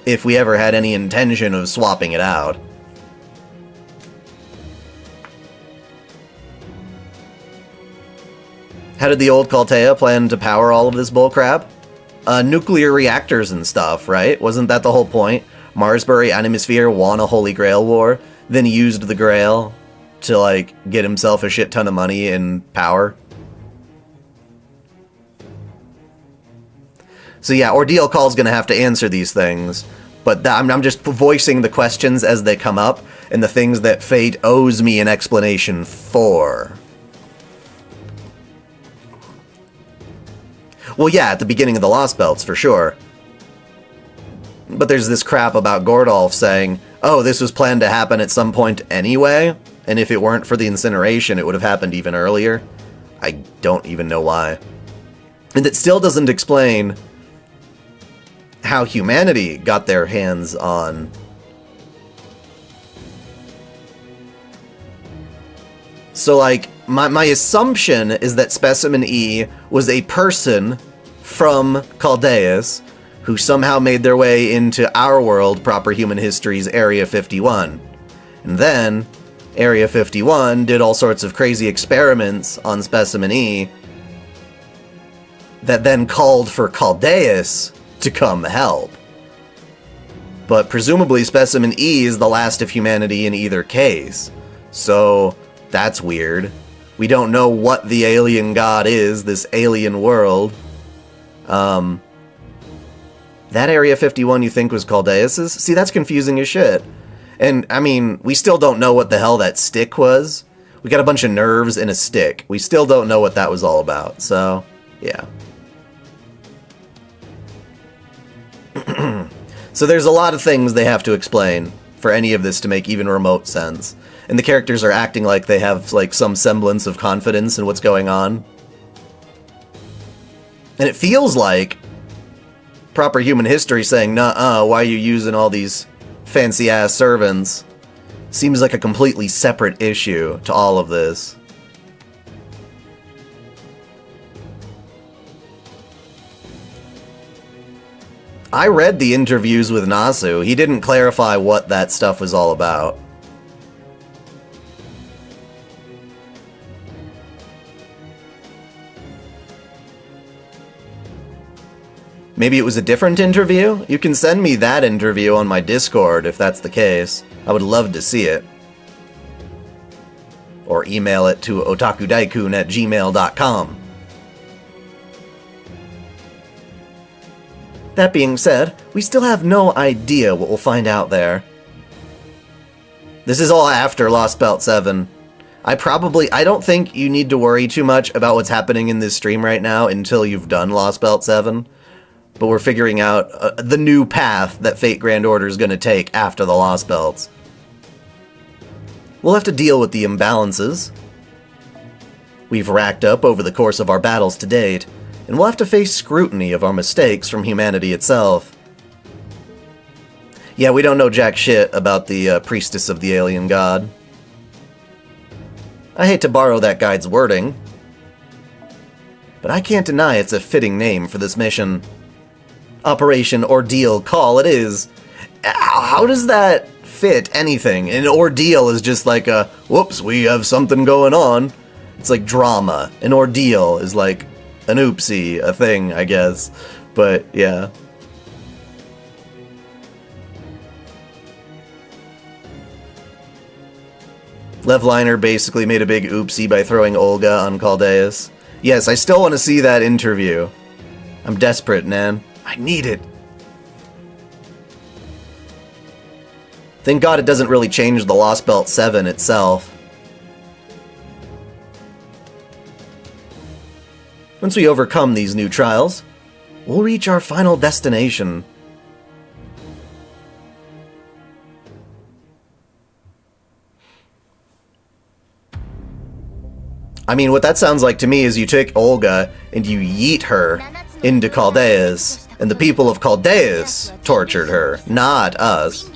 if we ever had any intention of swapping it out. How did the old Caltea plan to power all of this bullcrap? Nuclear reactors and stuff, right? Wasn't that the whole point? Marsbury Animosphere won a Holy Grail war, then used the Grail to, like, get himself a shit ton of money and power. So yeah, Ordeal Call's gonna have to answer these things, but I'm just voicing the questions as they come up, and the things that Fate owes me an explanation for. Well, yeah, at the beginning of the Lost Belts, for sure. But there's this crap about Gordolf saying, oh, this was planned to happen at some point anyway, and if it weren't for the incineration, it would have happened even earlier. I don't even know why. And it still doesn't explain how humanity got their hands on. So, like, my assumption is that Specimen E was a person from Caldeus who somehow made their way into our world, proper human history's Area 51. And then, Area 51 did all sorts of crazy experiments on Specimen E that then called for Caldeus to come help. But presumably Specimen E is the last of humanity in either case. So, that's weird. We don't know what the alien god is, this alien world. That Area 51 you think was Caldeus's? See, that's confusing as shit. And, I mean, we still don't know what the hell that stick was. We got a bunch of nerves and a stick. We still don't know what that was all about, so, yeah. So there's a lot of things they have to explain for any of this to make even remote sense. And the characters are acting like they have, like, some semblance of confidence in what's going on. And it feels like proper human history saying, "Nuh-uh, why are you using all these fancy-ass servants?" Seems like a completely separate issue to all of this. I read the interviews with Nasu. He didn't clarify what that stuff was all about. Maybe it was a different interview? You can send me that interview on my Discord if that's the case. I would love to see it. Or email it to OtakuDaiKun@gmail.com. That being said, we still have no idea what we'll find out there. This is all after Lost Belt 7. I don't think you need to worry too much about what's happening in this stream right now until you've done Lost Belt 7. But we're figuring out the new path that Fate Grand Order is going to take after the Lost Belts. We'll have to deal with the imbalances we've racked up over the course of our battles to date, and we'll have to face scrutiny of our mistakes from humanity itself. Yeah, we don't know jack shit about the priestess of the alien god. I hate to borrow that guide's wording, but I can't deny it's a fitting name for this mission. Operation Ordeal Call it is. How does that fit anything? An ordeal is just like a, whoops, we have something going on. It's like drama. An ordeal is like an oopsie, a thing, I guess. But, yeah. Levliner basically made a big oopsie by throwing Olga on Caldeus. Yes, I still want to see that interview. I'm desperate, man. I need it. Thank God it doesn't really change the Lost Belt 7 itself. Once we overcome these new trials, we'll reach our final destination. I mean, what that sounds like to me is you take Olga and you yeet her into Caldeus, and the people of Caldeus tortured her, not us.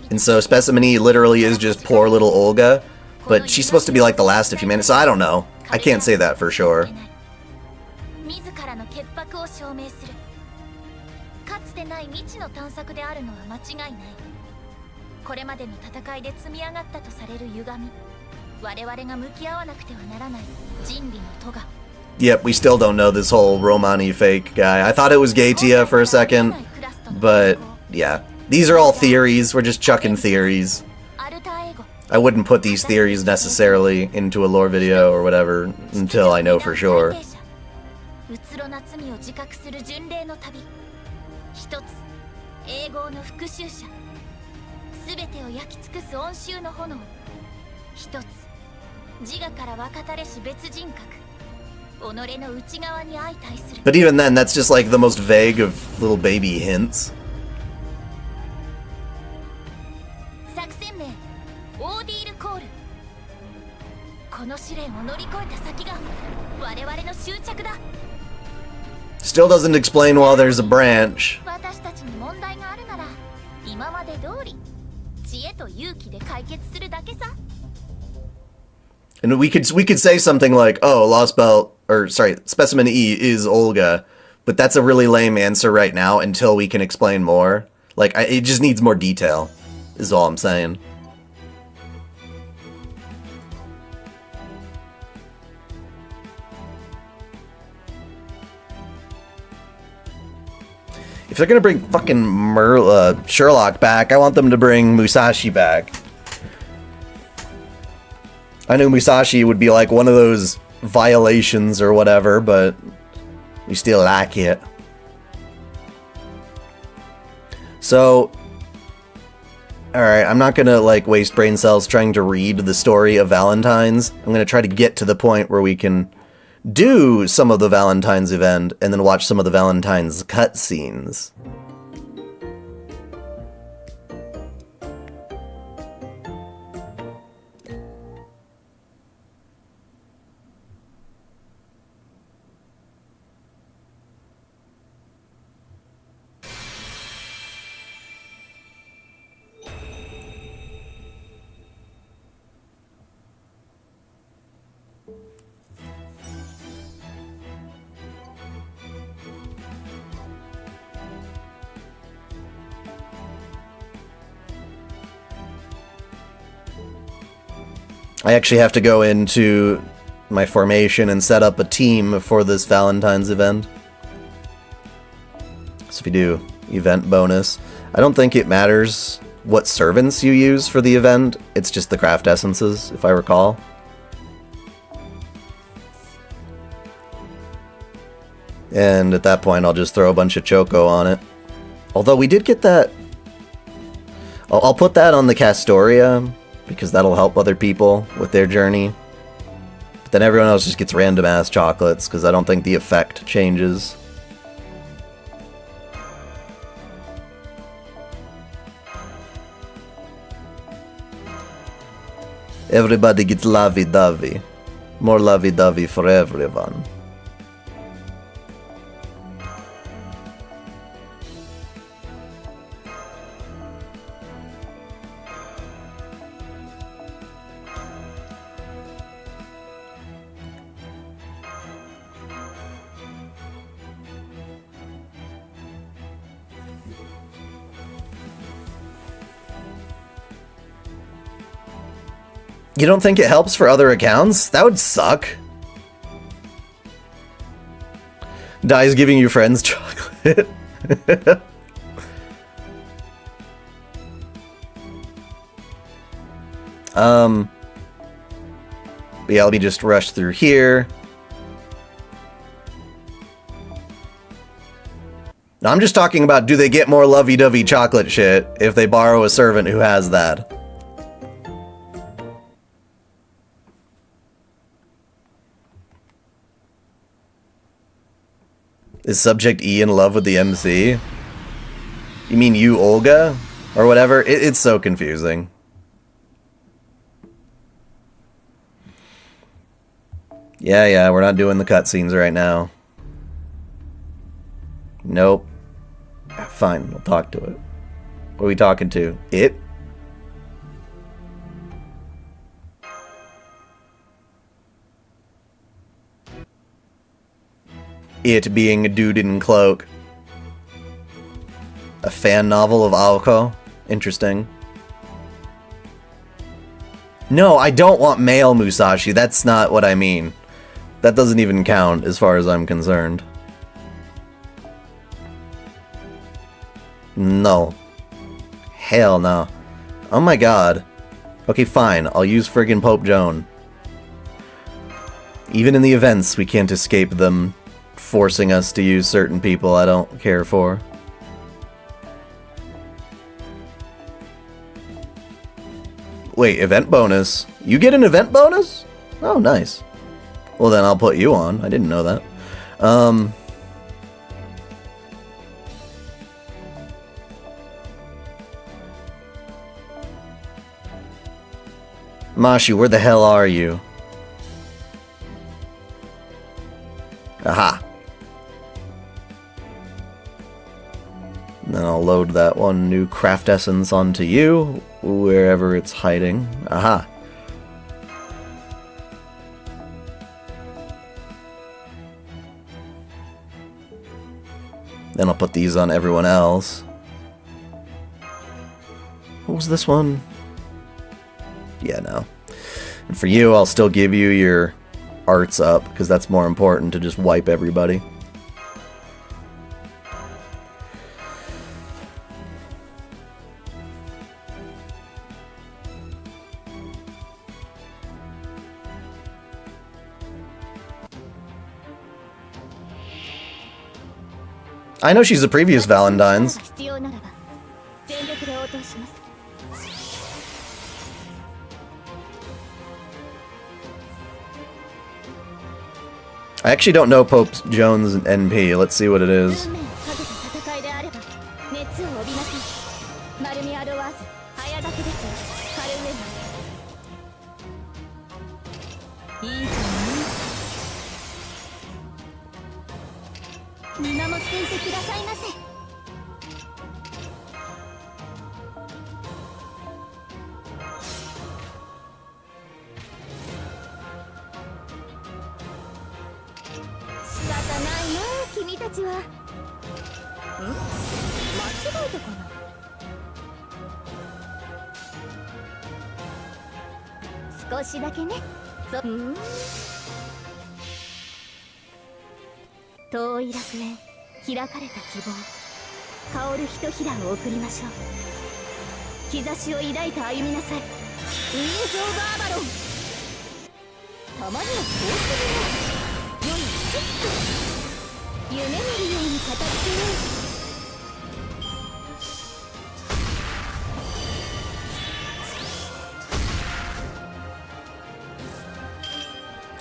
And so Specimen E literally is just poor little Olga, but she's supposed to be like the last of humanity, so I don't know. I can't say that for sure. Yep, we still don't know this whole Romani fake guy. I thought it was Gaetia for a second, but yeah. These are all theories, we're just chucking theories. I wouldn't put these theories necessarily into a lore video or whatever until I know for sure. But even then, that's just like the most vague of little baby hints. Still doesn't explain why there's a branch. And we could say something like, oh, Lost Belt, or sorry, Specimen E is Olga, but that's a really lame answer right now until we can explain more. Like, it just needs more detail, is all I'm saying. If they're gonna bring fucking Sherlock back, I want them to bring Musashi back. I knew Musashi would be like one of those violations or whatever, but we still like it. So, alright, I'm not gonna, like, waste brain cells trying to read the story of Valentine's. I'm gonna try to get to the point where we can do some of the Valentine's event, and then watch some of the Valentine's cutscenes. I actually have to go into my formation and set up a team for this Valentine's event. So if you do event bonus, I don't think it matters what servants you use for the event, it's just the craft essences, if I recall. And at that point, I'll just throw a bunch of Choco on it. Although we did get that... I'll put that on the Castoria, because that'll help other people with their journey. But then everyone else just gets random-ass chocolates, because I don't think the effect changes. Everybody gets lovey-dovey. More lovey-dovey for everyone. You don't think it helps for other accounts? That would suck. Dai's giving you friends chocolate. Yeah, let me just rush through here. Now, I'm just talking about, do they get more lovey-dovey chocolate shit if they borrow a servant who has that? Is Subject E in love with the MC? You mean you, Olga? Or whatever? It's so confusing. Yeah, we're not doing the cutscenes right now. Nope. Fine, we'll talk to it. What are we talking to? It? It being a dude in cloak. A fan novel of Aoko? Interesting. No, I don't want male Musashi. That's not what I mean. That doesn't even count as far as I'm concerned. No. Hell no. Oh my god. Okay, fine. I'll use friggin' Pope Joan. Even in the events, we can't escape them forcing us to use certain people I don't care for. Wait, event bonus? You get an event bonus? Oh, nice. Well, then I'll put you on. I didn't know that. Mashi, where the hell are you? Aha. And then I'll load that one new craft essence onto you, wherever it's hiding. Aha. Then I'll put these on everyone else. What was this one? Yeah, no. And for you, I'll still give you your arts up, because that's more important to just wipe everybody. I know she's a previous Valentine's. I actually don't know Pope Jones NP. Let's see what it is.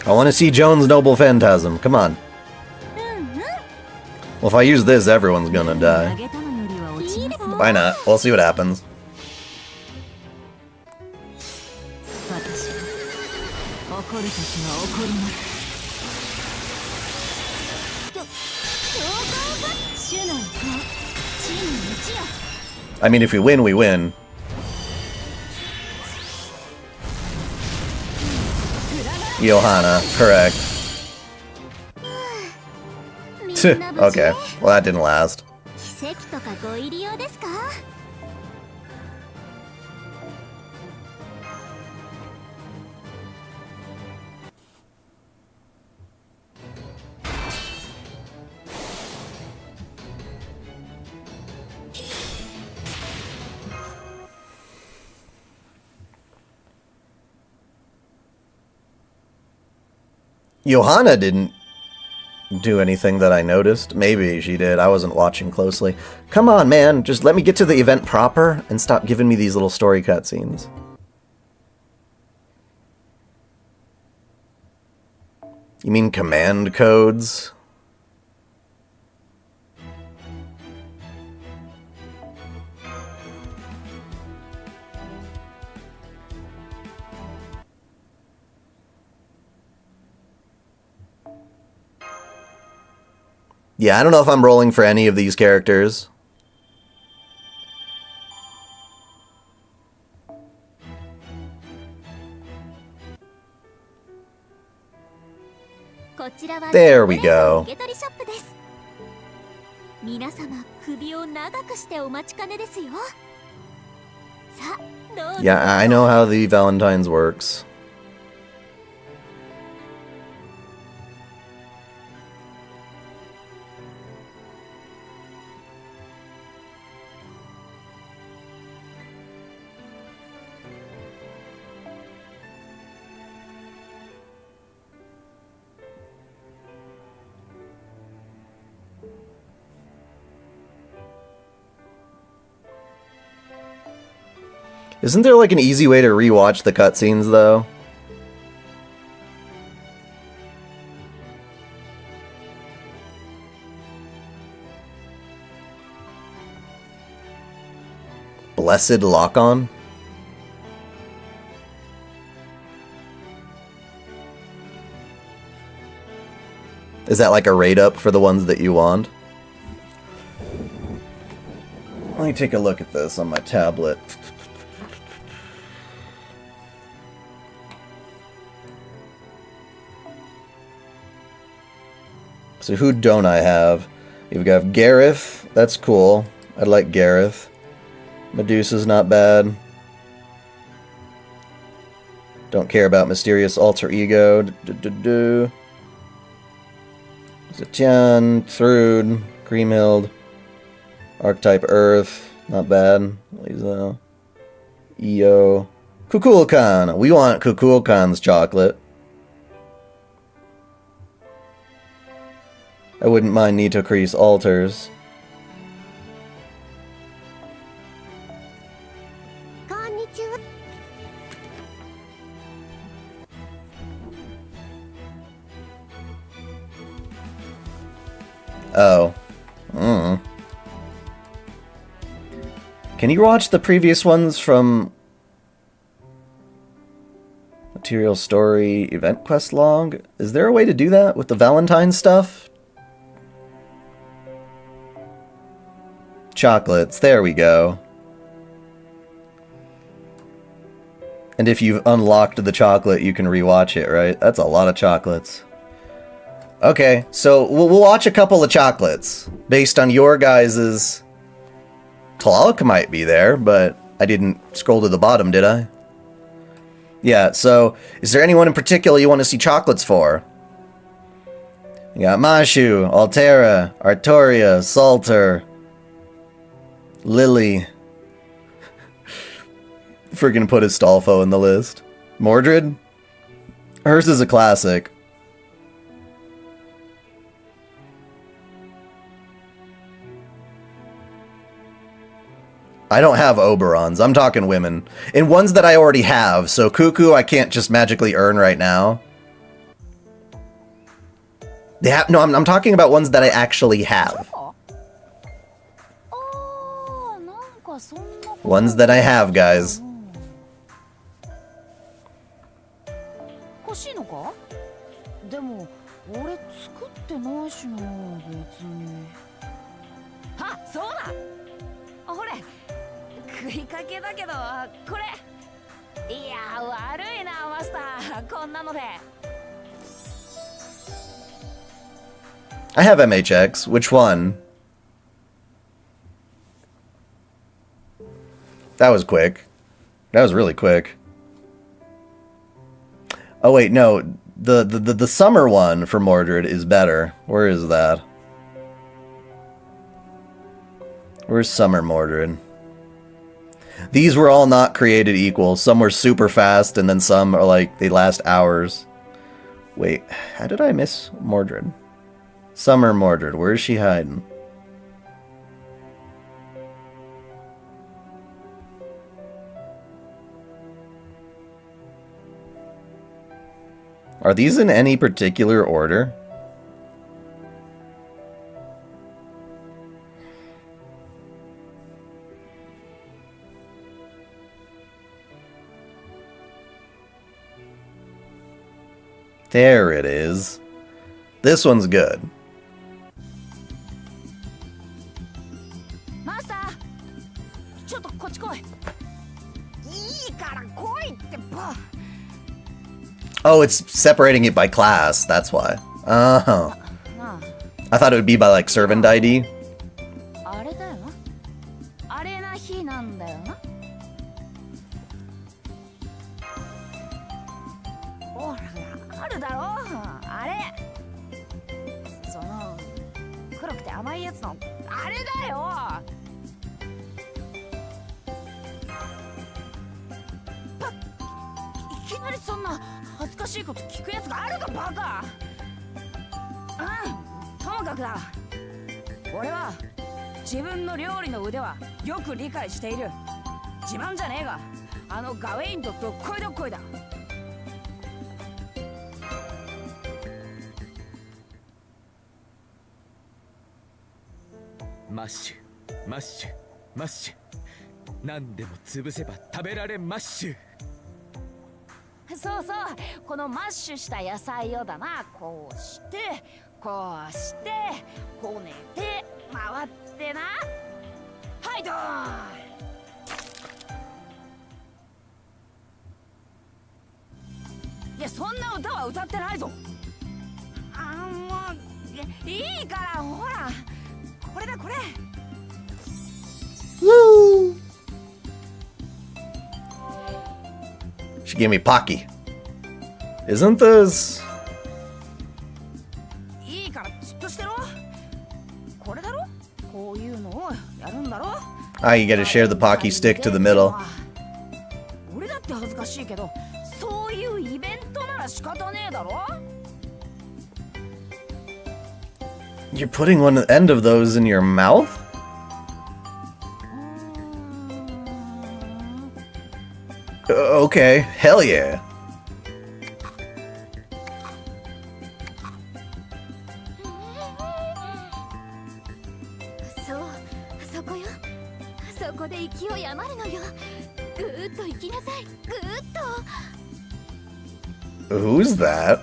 I want to see Jones' Noble Phantasm. Come on. Well, if I use this, everyone's gonna die. Why not? We'll see what happens. I mean, if we win, we win. Johanna, correct. Okay, well that didn't last. Johanna didn't do anything that I noticed. Maybe she did. I wasn't watching closely. Come on, man. Just let me get to the event proper and stop giving me these little story cutscenes. You mean command codes? Yeah, I don't know if I'm rolling for any of these characters. There we go. Yeah, I know how the Valentine's works. Isn't there like an easy way to rewatch the cutscenes though? Blessed Lock-On? Is that like a rate up for the ones that you want? Let me take a look at this on my tablet. So who don't I have? You've got Gareth. That's cool. I like Gareth. Medusa's not bad. Don't care about Mysterious Alter Ego. Zetian, Thrud, Grimhild. Archetype Earth. Not bad. Lisa. Io. Kukulkan. We want Kukulkan's chocolate. I wouldn't mind Nitocris Altars. Oh. Mm. Can you watch the previous ones from Material Story Event Quest Log? Is there a way to do that with the Valentine stuff? Chocolates, there we go. And if you've unlocked the chocolate, you can rewatch it, right? That's a lot of chocolates. Okay, so we'll watch a couple of chocolates based on your guys's... Talk might be there, but I didn't scroll to the bottom, did I? Yeah, so is there anyone in particular you want to see chocolates for? You got Mashu, Altera, Artoria, Salter, Lily. Freaking put Astolfo in the list. Mordred? Hers is a classic. I don't have Oberons. I'm talking women. And ones that I already have. So Cuckoo I can't just magically earn right now. They have, no, I'm talking about ones that I actually have. Ones that I have, guys. I have MHX. Which one? That was quick. That was really quick. Oh wait, no. The summer one for Mordred is better. Where is that? Where's Summer Mordred? These were all not created equal. Some were super fast, and then some are like, they last hours. Wait, how did I miss Mordred? Summer Mordred, where is she hiding? Are these in any particular order? There it is. This one's good. Oh, it's separating it by class. That's why. Oh. I thought it would be by like servant ID. Woo! She gave me Pocky. Isn't this? Ah, you gotta share the Pocky stick to the middle. You're putting one end of those in your mouth? Okay, hell yeah. Who's that?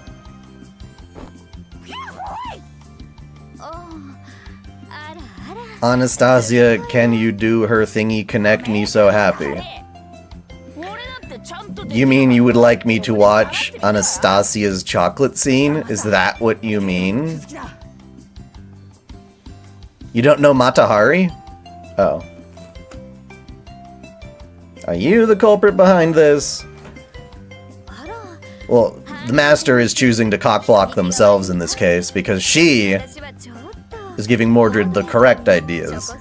Anastasia, can you do her thingy connect me so happy? You mean you would like me to watch Anastasia's chocolate scene? Is that what you mean? You don't know Matahari? Oh. Are you the culprit behind this? Well, the master is choosing to cockblock themselves in this case because she is giving Mordred the correct ideas.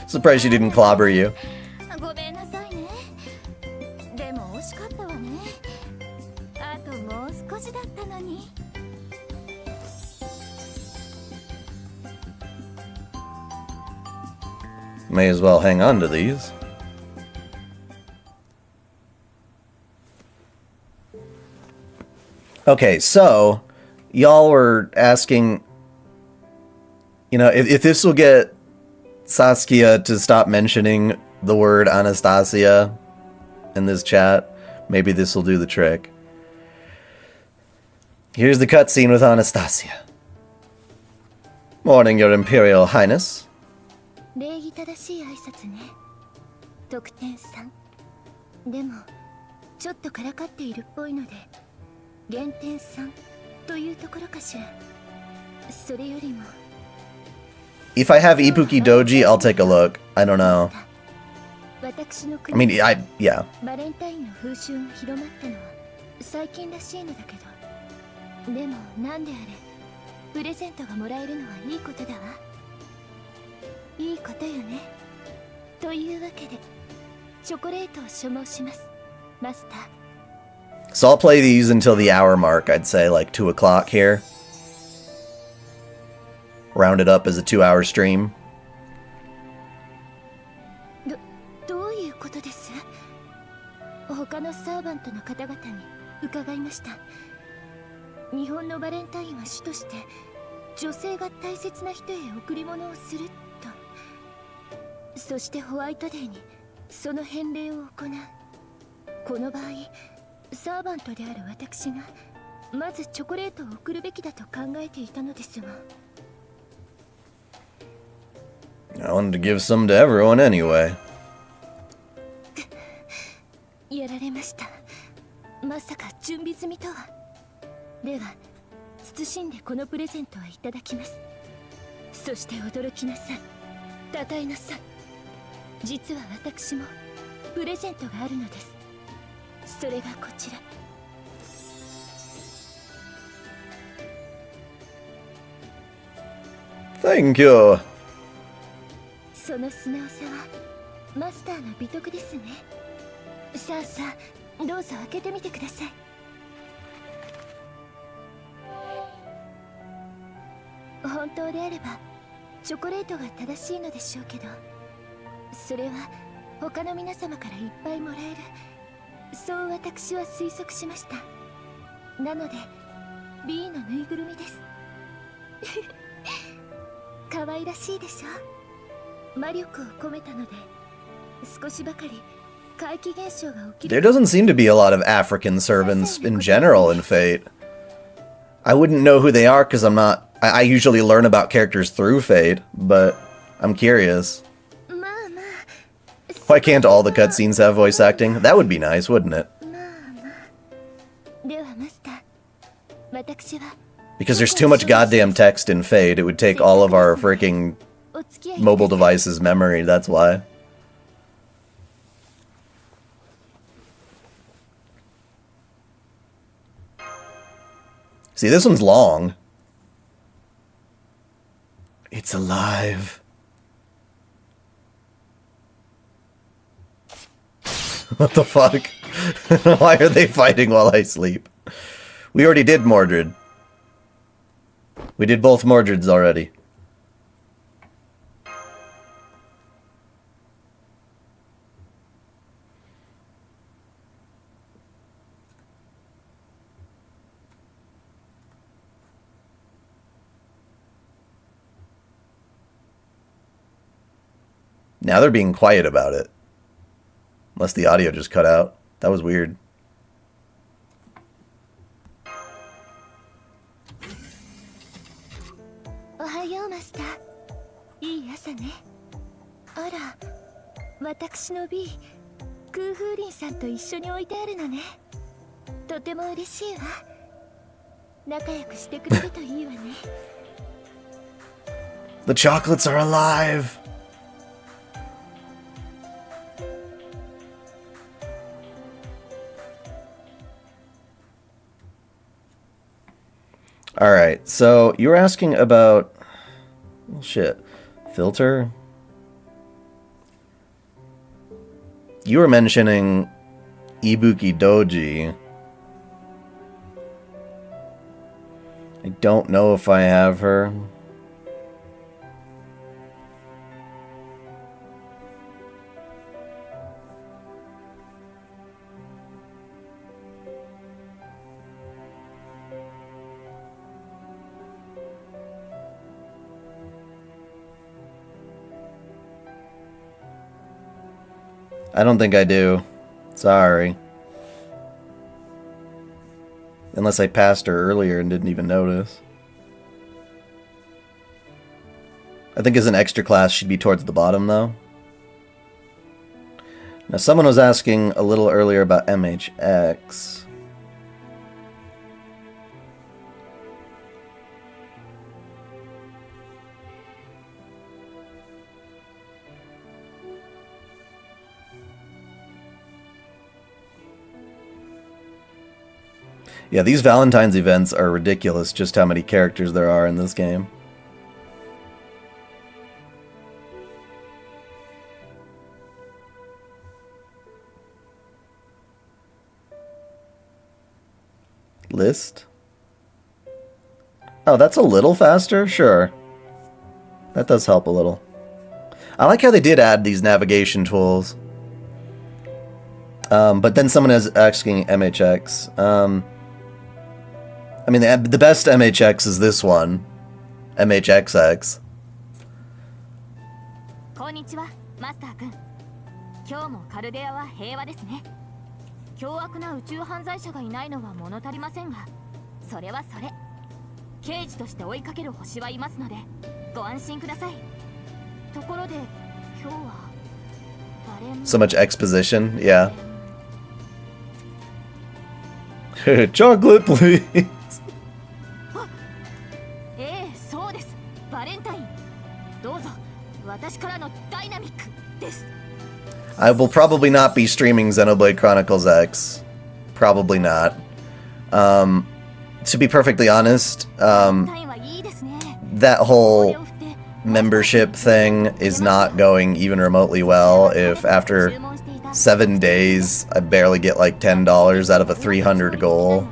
Surprised she didn't clobber you. May as well hang on to these. Okay, so y'all were asking, you know, if this will get Saskia to stop mentioning the word Anastasia in this chat, maybe this will do the trick. Here's the cutscene with Anastasia. Morning, Your Imperial Highness. 礼儀正しい挨拶ね。得点3。でもちょっとからかっているっぽいので減点3というところかしら。それよりも If I have Ibuki Doji, I'll take a look. I don't know. I mean, yeah. バレンタインの風習が広まったのは最近らしいのだけど、でもなんであれプレゼントがもらえるのはいいことだわ。いいことよね。というわけでチョコレートを所望します、マスター。 So I'll play these until the hour mark, I'd say like 2 o'clock here. Round it up as a 2-hour stream. どういうことです？他のサーバントの方々に伺いました。日本のバレンタインは主として女性が大切な人へ贈り物をすると。そしてホワイトデーにその返礼を行う。この場合サーバントである私がまずチョコレートを贈るべきだと考えていたのですが。 I wanted to give some to everyone anyway. やられました。まさか準備済みとは。では謹んでこのプレゼントはいただきます。そして驚きなさい、たたえなさい。実は私もプレゼントがあるのです。それがこちら。Thank you. その素直さはマスターの美徳ですね。さあさあ、どうぞ開けてみてください。本当であればチョコレートが正しいのでしょうけど、それは他の皆様からいっぱいもらえる、そう私は推測しました。なので B のぬいぐるみです。可愛らしいでしょ。魔力を込めたので少しばかり怪奇現象が起きる。 There doesn't seem to be a lot of African servants in general in Fate. I wouldn't know who they are because I'm not... I usually learn about characters through Fate, but I'm curious. Why can't all the cutscenes have voice acting? That would be nice, wouldn't it? Because there's too much goddamn text in Fate, it would take all of our freaking mobile devices' memory, that's why. See, this one's long. It's alive. What the fuck? Why are they fighting while I sleep? We already did Mordred. We did both Mordreds already. Now they're being quiet about it. Unless the audio just cut out. That was weird. Ohayo, Master. いい朝ね。あら、私の B、空風林さんと一緒に置いてあるのね。とても嬉しいわ。仲良くしてくれるといいわね。The chocolates are alive! Alright, so you were asking about... Oh, shit. Filter? You were mentioning Ibuki Doji. I don't know if I have her. I don't think I do. Sorry. Unless I passed her earlier and didn't even notice. I think as an extra class she'd be towards the bottom though. Now someone was asking a little earlier about MHX. Yeah, these Valentine's events are ridiculous, just how many characters there are in this game. List? Oh, that's a little faster? Sure. That does help a little. I like how they did add these navigation tools. But then someone is asking MHX. I mean, the best MHX is this one. MHXX. こんにちは、マスター君。今日もカルデアは平和ですね。凶悪な宇宙犯罪者がいないのは物足りませんが、それはそれ。刑事として追いかける星はいますので、ご安心ください。ところで、今日は誰も So much exposition, yeah. Chocolate, please. そうです。バレンタイン。どうぞ。私からのダイナミックです。I will probably not be streaming Xenoblade Chronicles X. Probably not. To be perfectly honest, that whole membership thing is not going even remotely well if after 7 days I barely get like $10 out of a 300 goal.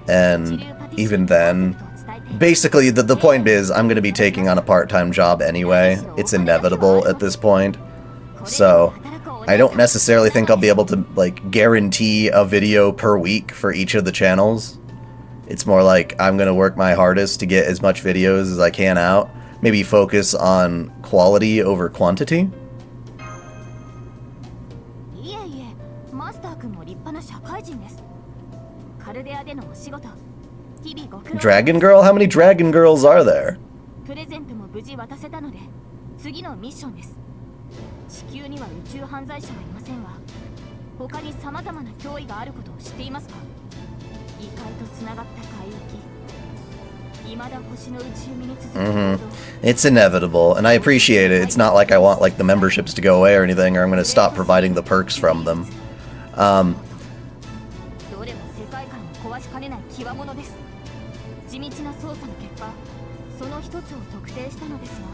And even then, basically the point is I'm going to be taking on a part-time job anyway. It's inevitable at this point. So I don't necessarily think I'll be able to like guarantee a video per week for each of the channels. It's more like I'm going to work my hardest to get as much videos as I can out. Maybe focus on quality over quantity. Dragon Girl? How many Dragon Girls are there? プレゼントも無事渡せたので、次のミッションです。地球には宇宙犯罪者はいませんが、他に様々な脅威があることを知っていますか？異界とつながった海域。未だ星の内海に続く行動。It's inevitable, and I appreciate it. It's not like I want like the memberships to go away or anything, or I'm going to stop providing the perks from them. どれも世界観を壊しかねない極物です。確定したのですが、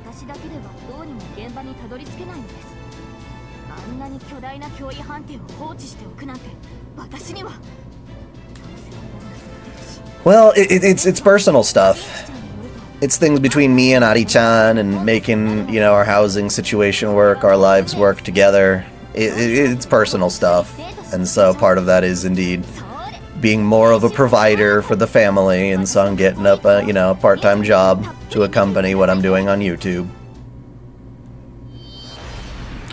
私だけではどうにも現場にたどり着けないのです。あんなに巨大な脅威判定を放置しておくなんて、私には。 Well, it's personal stuff. It's things between me and Ari-chan and making, you know, our housing situation work, our lives work together. It's personal stuff. And so part of that is indeed being more of a provider for the family, and so I'm getting up a, you know, part-time job to accompany what I'm doing on YouTube.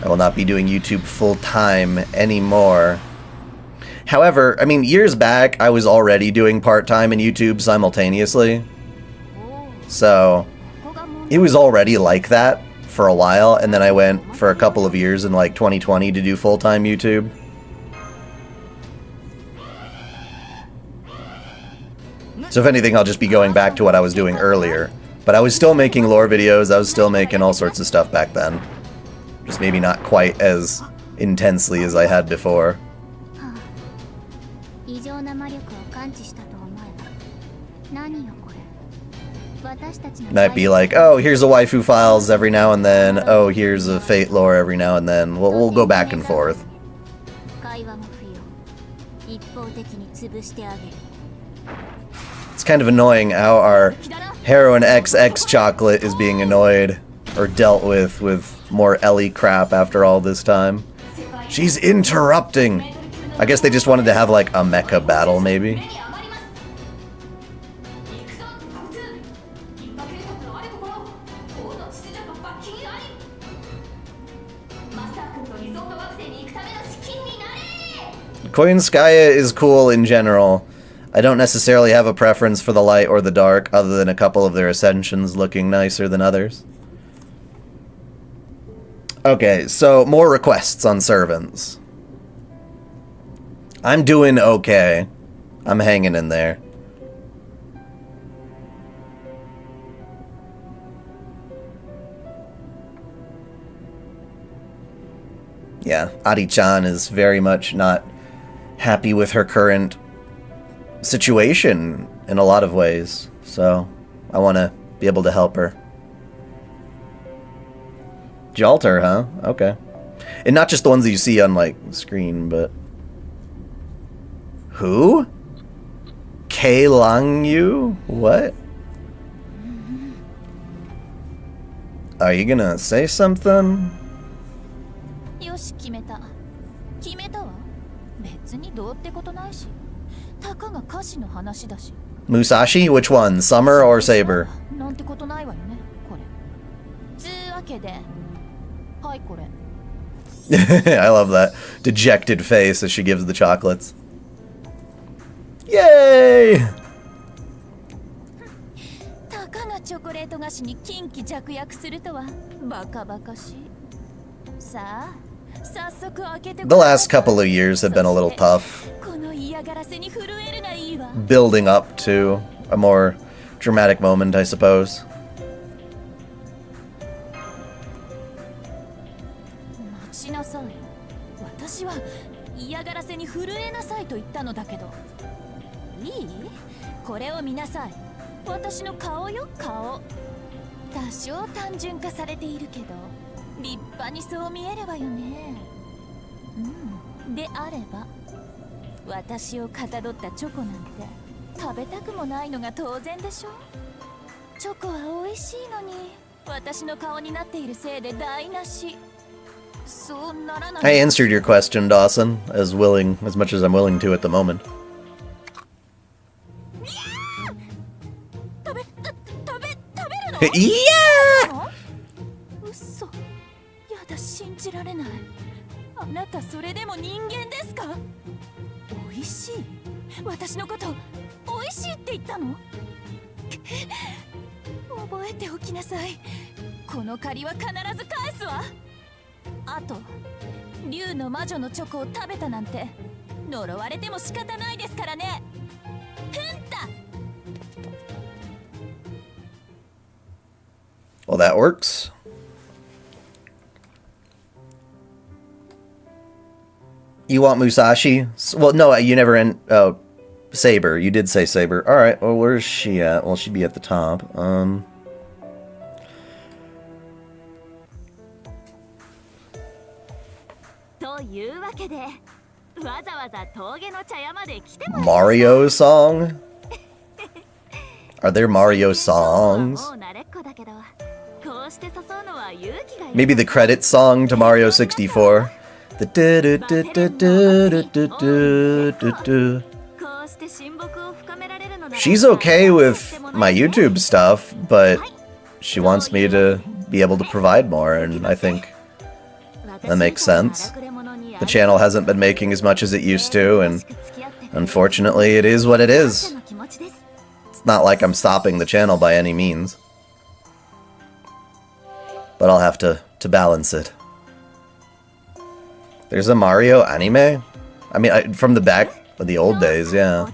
I will not be doing YouTube full-time anymore. However, I mean, years back, I was already doing part-time and YouTube simultaneously. So, it was already like that for a while, and then I went for a couple of years in like 2020 to do full-time YouTube. So if anything, I'll just be going back to what I was doing earlier. But I was still making lore videos, I was still making all sorts of stuff back then. Just maybe not quite as intensely as I had before. Might be like, oh, here's a waifu files every now and then, oh, here's a Fate lore every now and then. We'll go back and forth. It's kind of annoying how our Heroine XX chocolate is being annoyed or dealt with more Ellie crap after all this time. She's interrupting! I guess they just wanted to have like a mecha battle, maybe? Koinskaya is cool in general. I don't necessarily have a preference for the light or the dark, other than a couple of their ascensions looking nicer than others. Okay, so more requests on servants. I'm doing okay. I'm hanging in there. Yeah, Ari-chan is very much not happy with her current situation in a lot of ways, so I want to be able to help her. Jalter, huh? Okay. And not just the ones that you see on, like, screen, but... Who? K Lang Yu? What? Are you gonna say something? Musashi? Which one? Summer or Saber? I love that dejected face as she gives the chocolates. Yay! The last couple of years have been a little tough. Building up to a more dramatic moment, I suppose. I answered your question, Dawson, as much as I'm willing to at the moment. Yeah! Well, that works. You want Musashi? Well, no, you never Saber. You did say Saber. Alright, well, where's she at? Well, she'd be at the top. というわけで、わざわざ峠の茶屋まで来てもらいました。 Mario song? Are there Mario songs? Maybe the credit song to Mario 64? The She's okay with my YouTube stuff, but she wants me to be able to provide more, and I think that makes sense. The channel hasn't been making as much as it used to, and unfortunately it is what it is. It's not like I'm stopping the channel by any means. But I'll have to balance it. There's a Mario anime? I mean, from the back of the old days, yeah.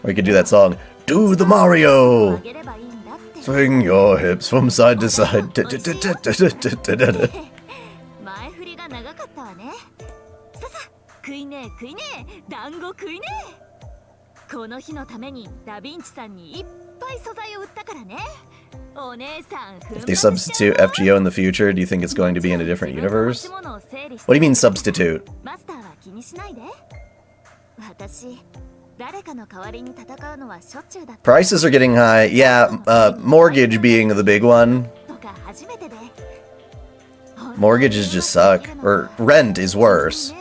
Or you could do that song, Do the Mario! Swing your hips from side to side. 食いねえ食いねえ団子食いねえこの日のためにダヴィンチさんにいっぱい素材を売ったからねお姉さん If they substitute FGO in the future, do you think it's going to be in a different universe? What do you mean substitute? マスターは気にしないで私誰かの代わりに戦うのはしょっちゅうだった Prices are getting high. Yeah, mortgage being the big one. Mortgages just suck. Or rent is worse.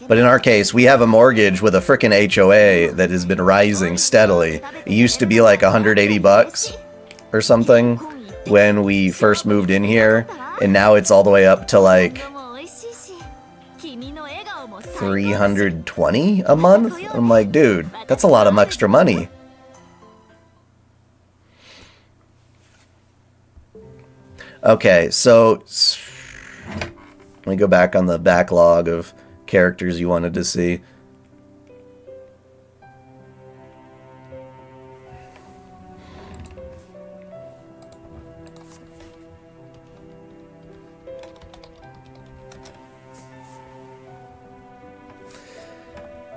But in our case, we have a mortgage with a frickin' HOA that has been rising steadily. It used to be like 180 bucks or something when we first moved in here, and now it's all the way up to like 320 a month? I'm like, dude, that's a lot of extra money. Okay, so let me go back on the backlog of characters you wanted to see.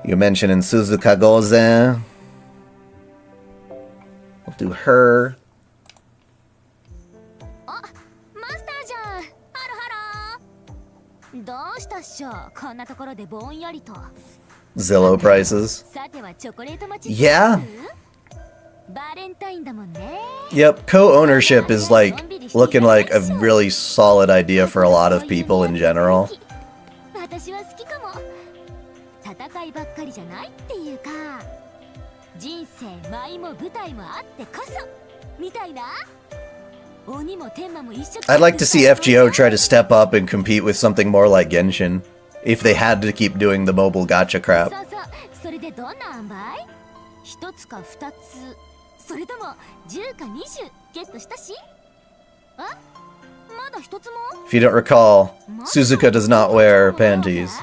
You mentioned in Suzuka Gozen. We'll do her. Zillow prices. Yeah. Yep, co-ownership is like looking like a really solid idea for a lot of people in general. I'd like to see FGO try to step up and compete with something more like Genshin, if they had to keep doing the mobile gacha crap. If you don't recall, Suzuka does not wear panties.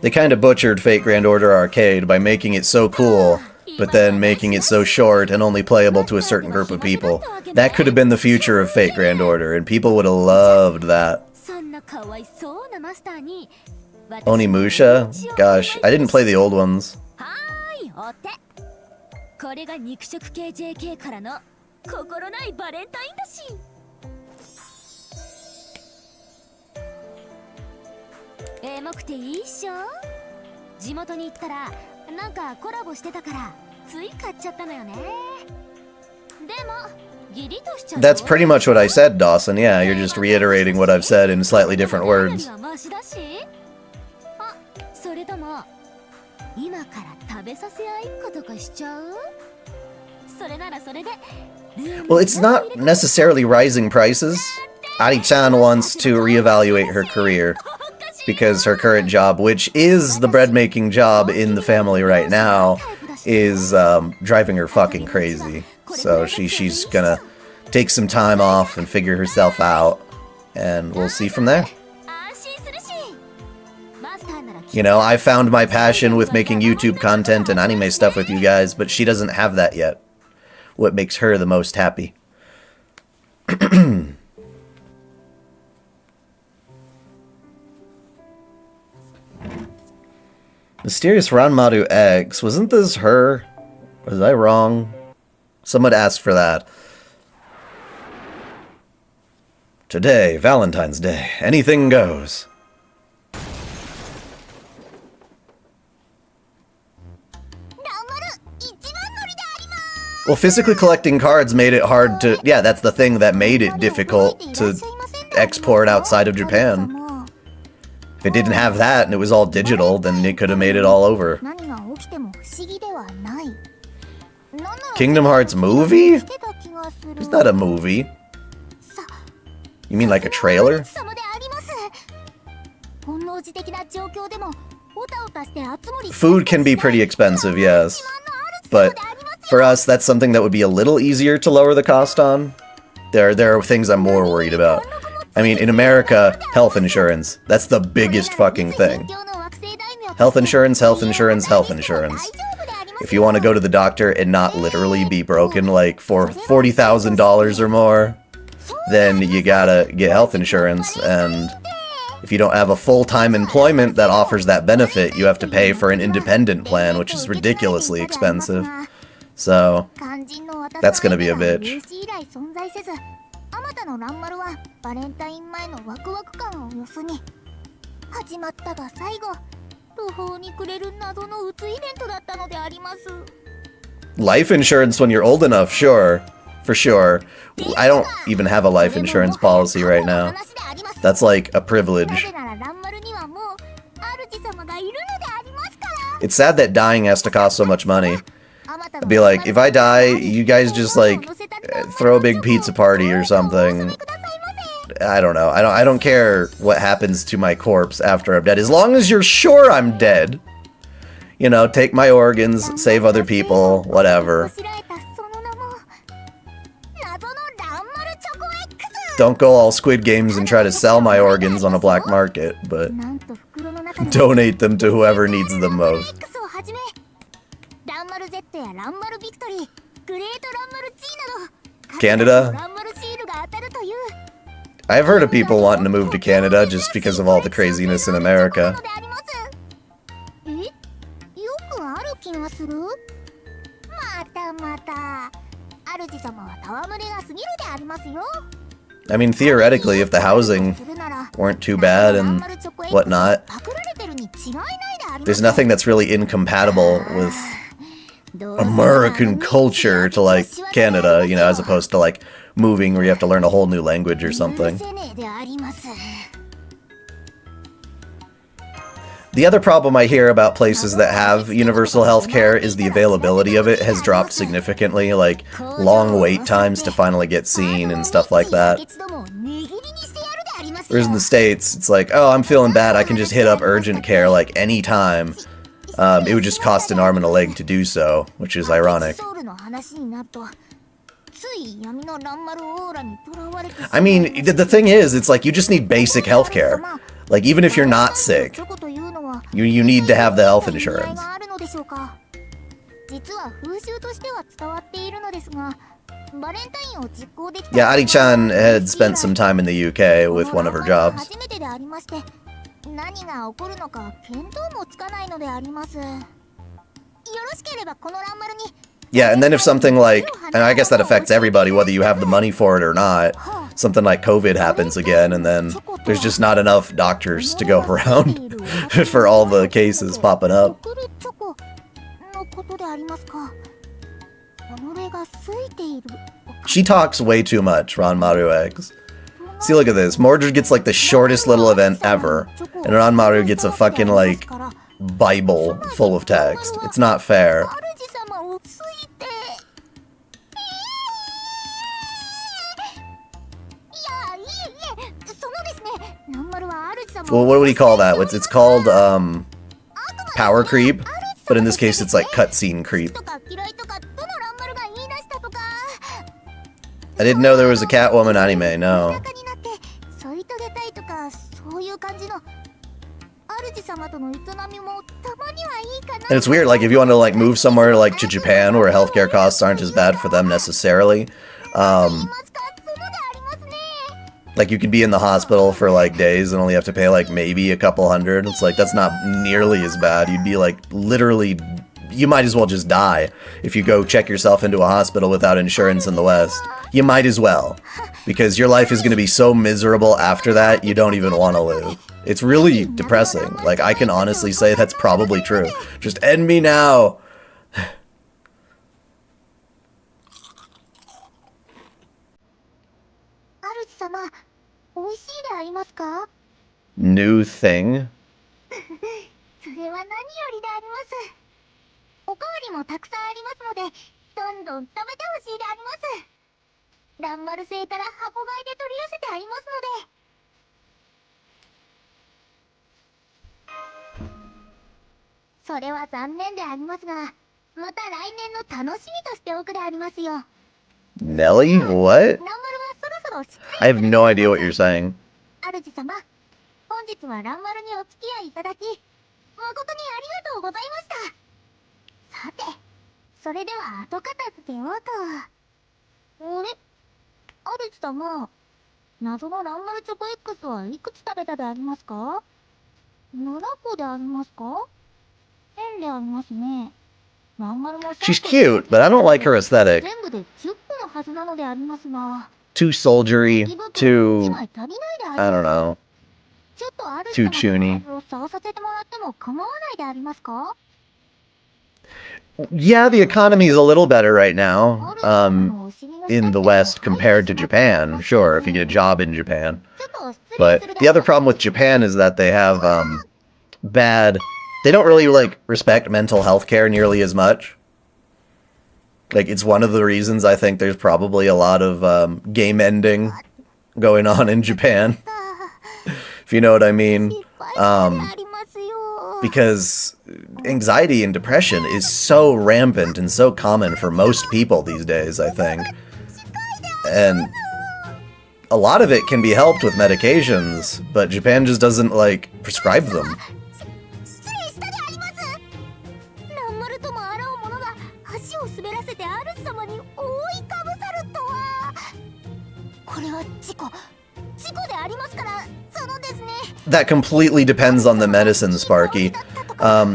They kind of butchered Fate Grand Order Arcade by making it so cool, but then making it so short and only playable to a certain group of people. That could have been the future of Fate Grand Order, and people would have loved that. Onimusha? Gosh, I didn't play the old ones. That's pretty much what I said, Dawson. Yeah, you're just reiterating what I've said in slightly different words. Well, it's not necessarily rising prices. Ari-chan wants to reevaluate her career because her current job, which is the bread-making job in the family right now, is driving her fucking crazy. So she's gonna take some time off and figure herself out, and we'll see from there. You know, I found my passion with making YouTube content and anime stuff with you guys, but she doesn't have that yet. What makes her the most happy. Mysterious Ranmaru X. Wasn't this her? Was I wrong? Someone asked for that. Today, Valentine's Day. Anything goes. Well, physically collecting cards made it hard to... Yeah, that's the thing that made it difficult to export outside of Japan. If it didn't have that and it was all digital, then it could have made it all over. Kingdom Hearts movie? Is that a movie? You mean like a trailer? Food can be pretty expensive, yes. But for us, that's something that would be a little easier to lower the cost on. There are things I'm more worried about. I mean, in America, health insurance. That's the biggest fucking thing. Health insurance, health insurance, health insurance. If you want to go to the doctor and not literally be broken, like, for $40,000 or more, then you gotta get health insurance, and if you don't have a full-time employment that offers that benefit, you have to pay for an independent plan, which is ridiculously expensive. So, that's gonna be a bitch. Life insurance when you're old enough, sure. For sure. I don't even have a life insurance policy right now. That's like a privilege. It's sad that dying has to cost so much money. I'd be like, if I die, you guys just like throw a big pizza party or something. I don't know. I don't care what happens to my corpse after I'm dead. As long as you're sure I'm dead. You know, take my organs, save other people, whatever. Don't go all Squid Games and try to sell my organs on a black market, but donate them to whoever needs them most. Canada? I've heard of people wanting to move to Canada just because of all the craziness in America. I mean, theoretically, if the housing weren't too bad and whatnot, there's nothing that's really incompatible with American culture to, like, Canada, you know, as opposed to, like, moving where you have to learn a whole new language or something. The other problem I hear about places that have universal healthcare is the availability of it has dropped significantly, like long wait times to finally get seen and stuff like that. Whereas in the States, it's like, oh, I'm feeling bad, I can just hit up urgent care like any time. It would just cost an arm and a leg to do so, which is ironic. I mean, the thing is, it's like you just need basic healthcare. Like, even if you're not sick, you need to have the health insurance. Yeah, Ari-chan had spent some time in the UK with one of her jobs. Yeah, and then if something like, and I guess that affects everybody, whether you have the money for it or not, something like COVID happens again, and then there's just not enough doctors to go around for all the cases popping up. She talks way too much, Ranmaru X. See, look at this. Mordred gets like the shortest little event ever, and Ranmaru gets a fucking like Bible full of text. It's not fair. Well, what would he call that? It's called power creep, but in this case it's like cutscene creep. I didn't know there was a Catwoman anime, no. And it's weird, like, if you want to, like, move somewhere, like, to Japan, where healthcare costs aren't as bad for them necessarily, like, you could be in the hospital for, like, days and only have to pay, like, maybe a couple hundred. It's like, that's not nearly as bad. You'd be, like, literally, you might as well just die if you go check yourself into a hospital without insurance in the West. You might as well, because your life is going to be so miserable after that, you don't even want to live. It's really depressing. Like, I can honestly say that's probably true. Just end me now. New thing? Nelly? What? I have no idea what you're saying. She's cute, but I don't like her aesthetic. Too soldiery, too... I don't know. Too chuny. Yeah, the economy is a little better right now, in the West compared to Japan. Sure, if you get a job in Japan. But the other problem with Japan is that they have, they don't really, like, respect mental health care nearly as much. Like, it's one of the reasons I think there's probably a lot of, game ending going on in Japan. If you know what I mean. Because anxiety and depression is so rampant and so common for most people these days, I think. And a lot of it can be helped with medications, but Japan just doesn't, like, prescribe them. That completely depends on the medicine, Sparky.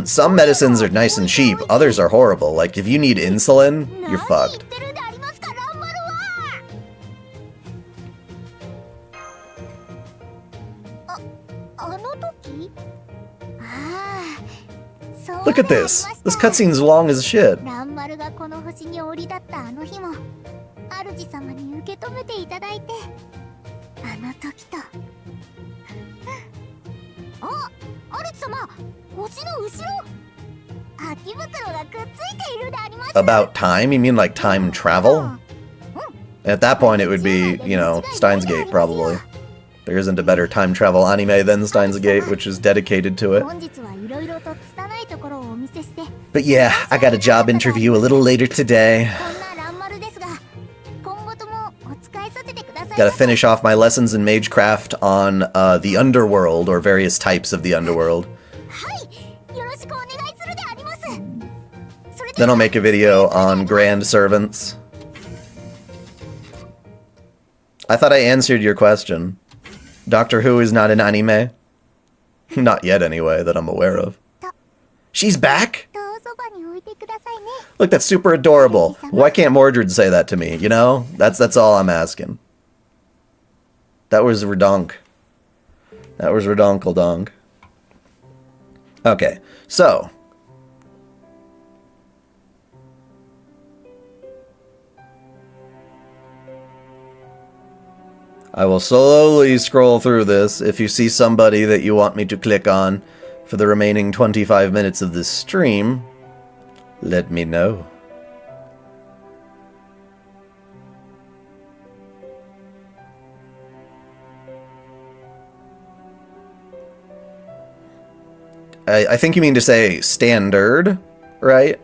Some medicines are nice and cheap, others are horrible. Like, if you need insulin, you're fucked. Look at this! This cutscene's long as shit. About time? You mean like time travel? At that point it would be, you know, Steins Gate, probably. There isn't a better time travel anime than Steins Gate, which is dedicated to it. But yeah, I got a job interview a little later today. Gotta finish off my lessons in Magecraft on the Underworld, or various types of the Underworld. Then I'll make a video on Grand Servants. I thought I answered your question. Doctor Who is not an anime. Not yet, anyway, that I'm aware of. She's back? Look, that's super adorable. Why can't Mordred say that to me, you know? That's all I'm asking. That was redonk. That was redonkledonk. Okay, so... I will slowly scroll through this. If you see somebody that you want me to click on for the remaining 25 minutes of this stream, let me know. I think you mean to say standard, right?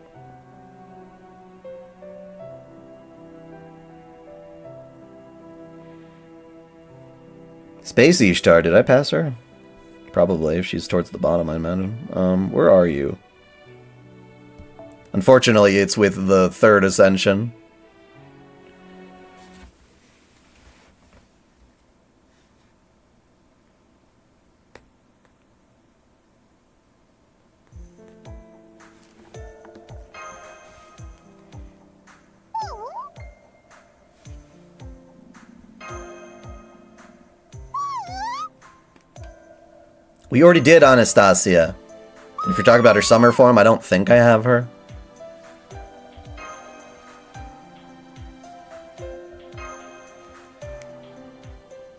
Space Ishtar, did I pass her? Probably, if she's towards the bottom, I imagine. Where are you? Unfortunately, it's with the third ascension. We already did Anastasia. If you're talking about her summer form, I don't think I have her.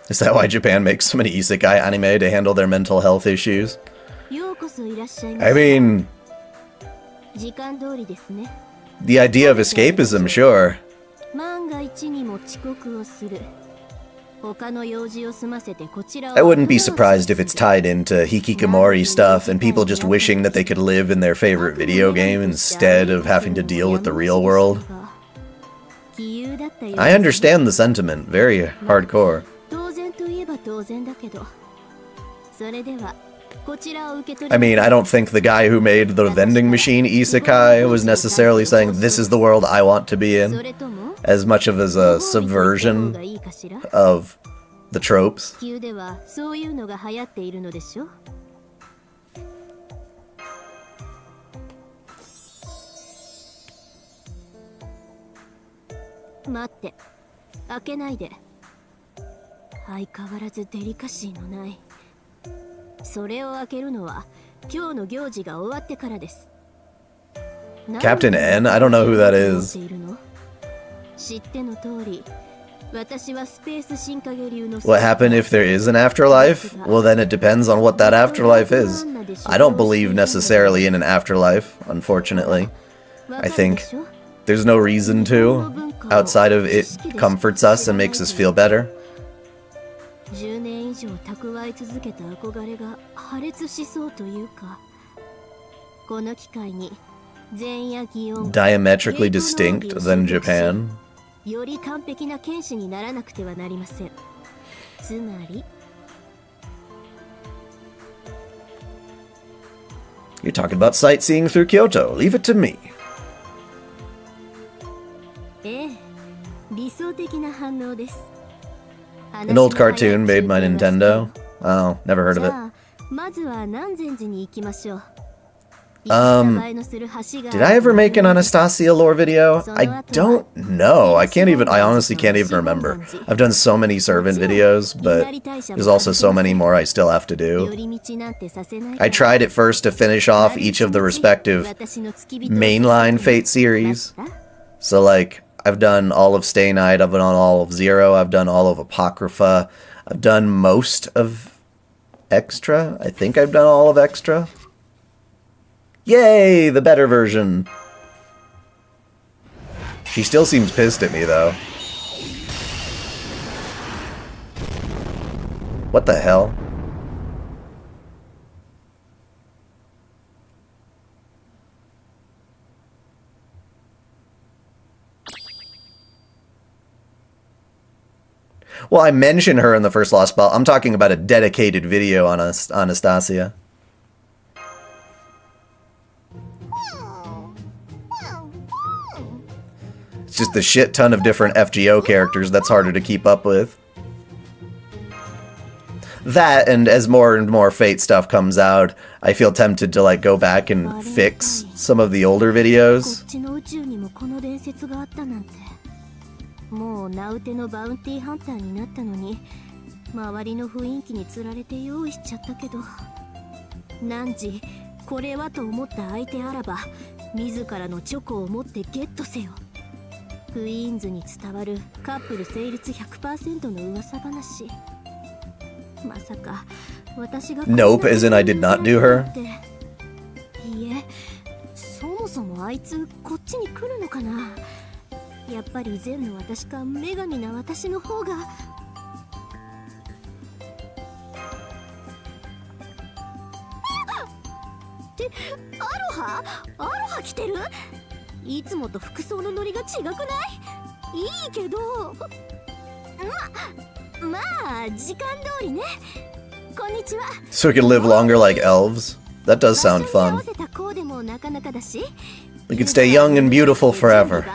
Is that why Japan makes so many isekai anime to handle their mental health issues? I mean, the idea of escapism, sure. I wouldn't be surprised if it's tied into hikikomori stuff and people just wishing that they could live in their favorite video game instead of having to deal with the real world. I understand the sentiment, very hardcore. I mean, I don't think the guy who made the vending machine isekai was necessarily saying this is the world I want to be in, as much of as a subversion of the tropes. Captain N? I don't know who that is. What happened if there is an afterlife? Well, then it depends on what that afterlife is. I don't believe necessarily in an afterlife, unfortunately. I think there's no reason to, outside of it comforts us and makes us feel better. Diametrically distinct than Japan. You're talking about sightseeing through Kyoto. Leave it to me. An old cartoon made by Nintendo. Oh, never heard of it. Did I ever make an Anastasia lore video? I don't know. I honestly can't even remember. I've done so many servant videos, but there's also so many more I still have to do. I tried at first to finish off each of the respective mainline Fate series. So like, I've done all of Stay Night, I've done all of Zero, I've done all of Apocrypha, I've done most of Extra. I think I've done all of Extra. Yay, the better version. She still seems pissed at me, though. What the hell? Well, I mentioned her in the first Lost Ball. I'm talking about a dedicated video on Anastasia. It's just a shit ton of different FGO characters that's harder to keep up with. That, and as more and more Fate stuff comes out, I feel tempted to like go back and fix some of the older videos. Nope, as in I did not do her. So we can live longer like elves? That does sound fun. We could stay young and beautiful forever.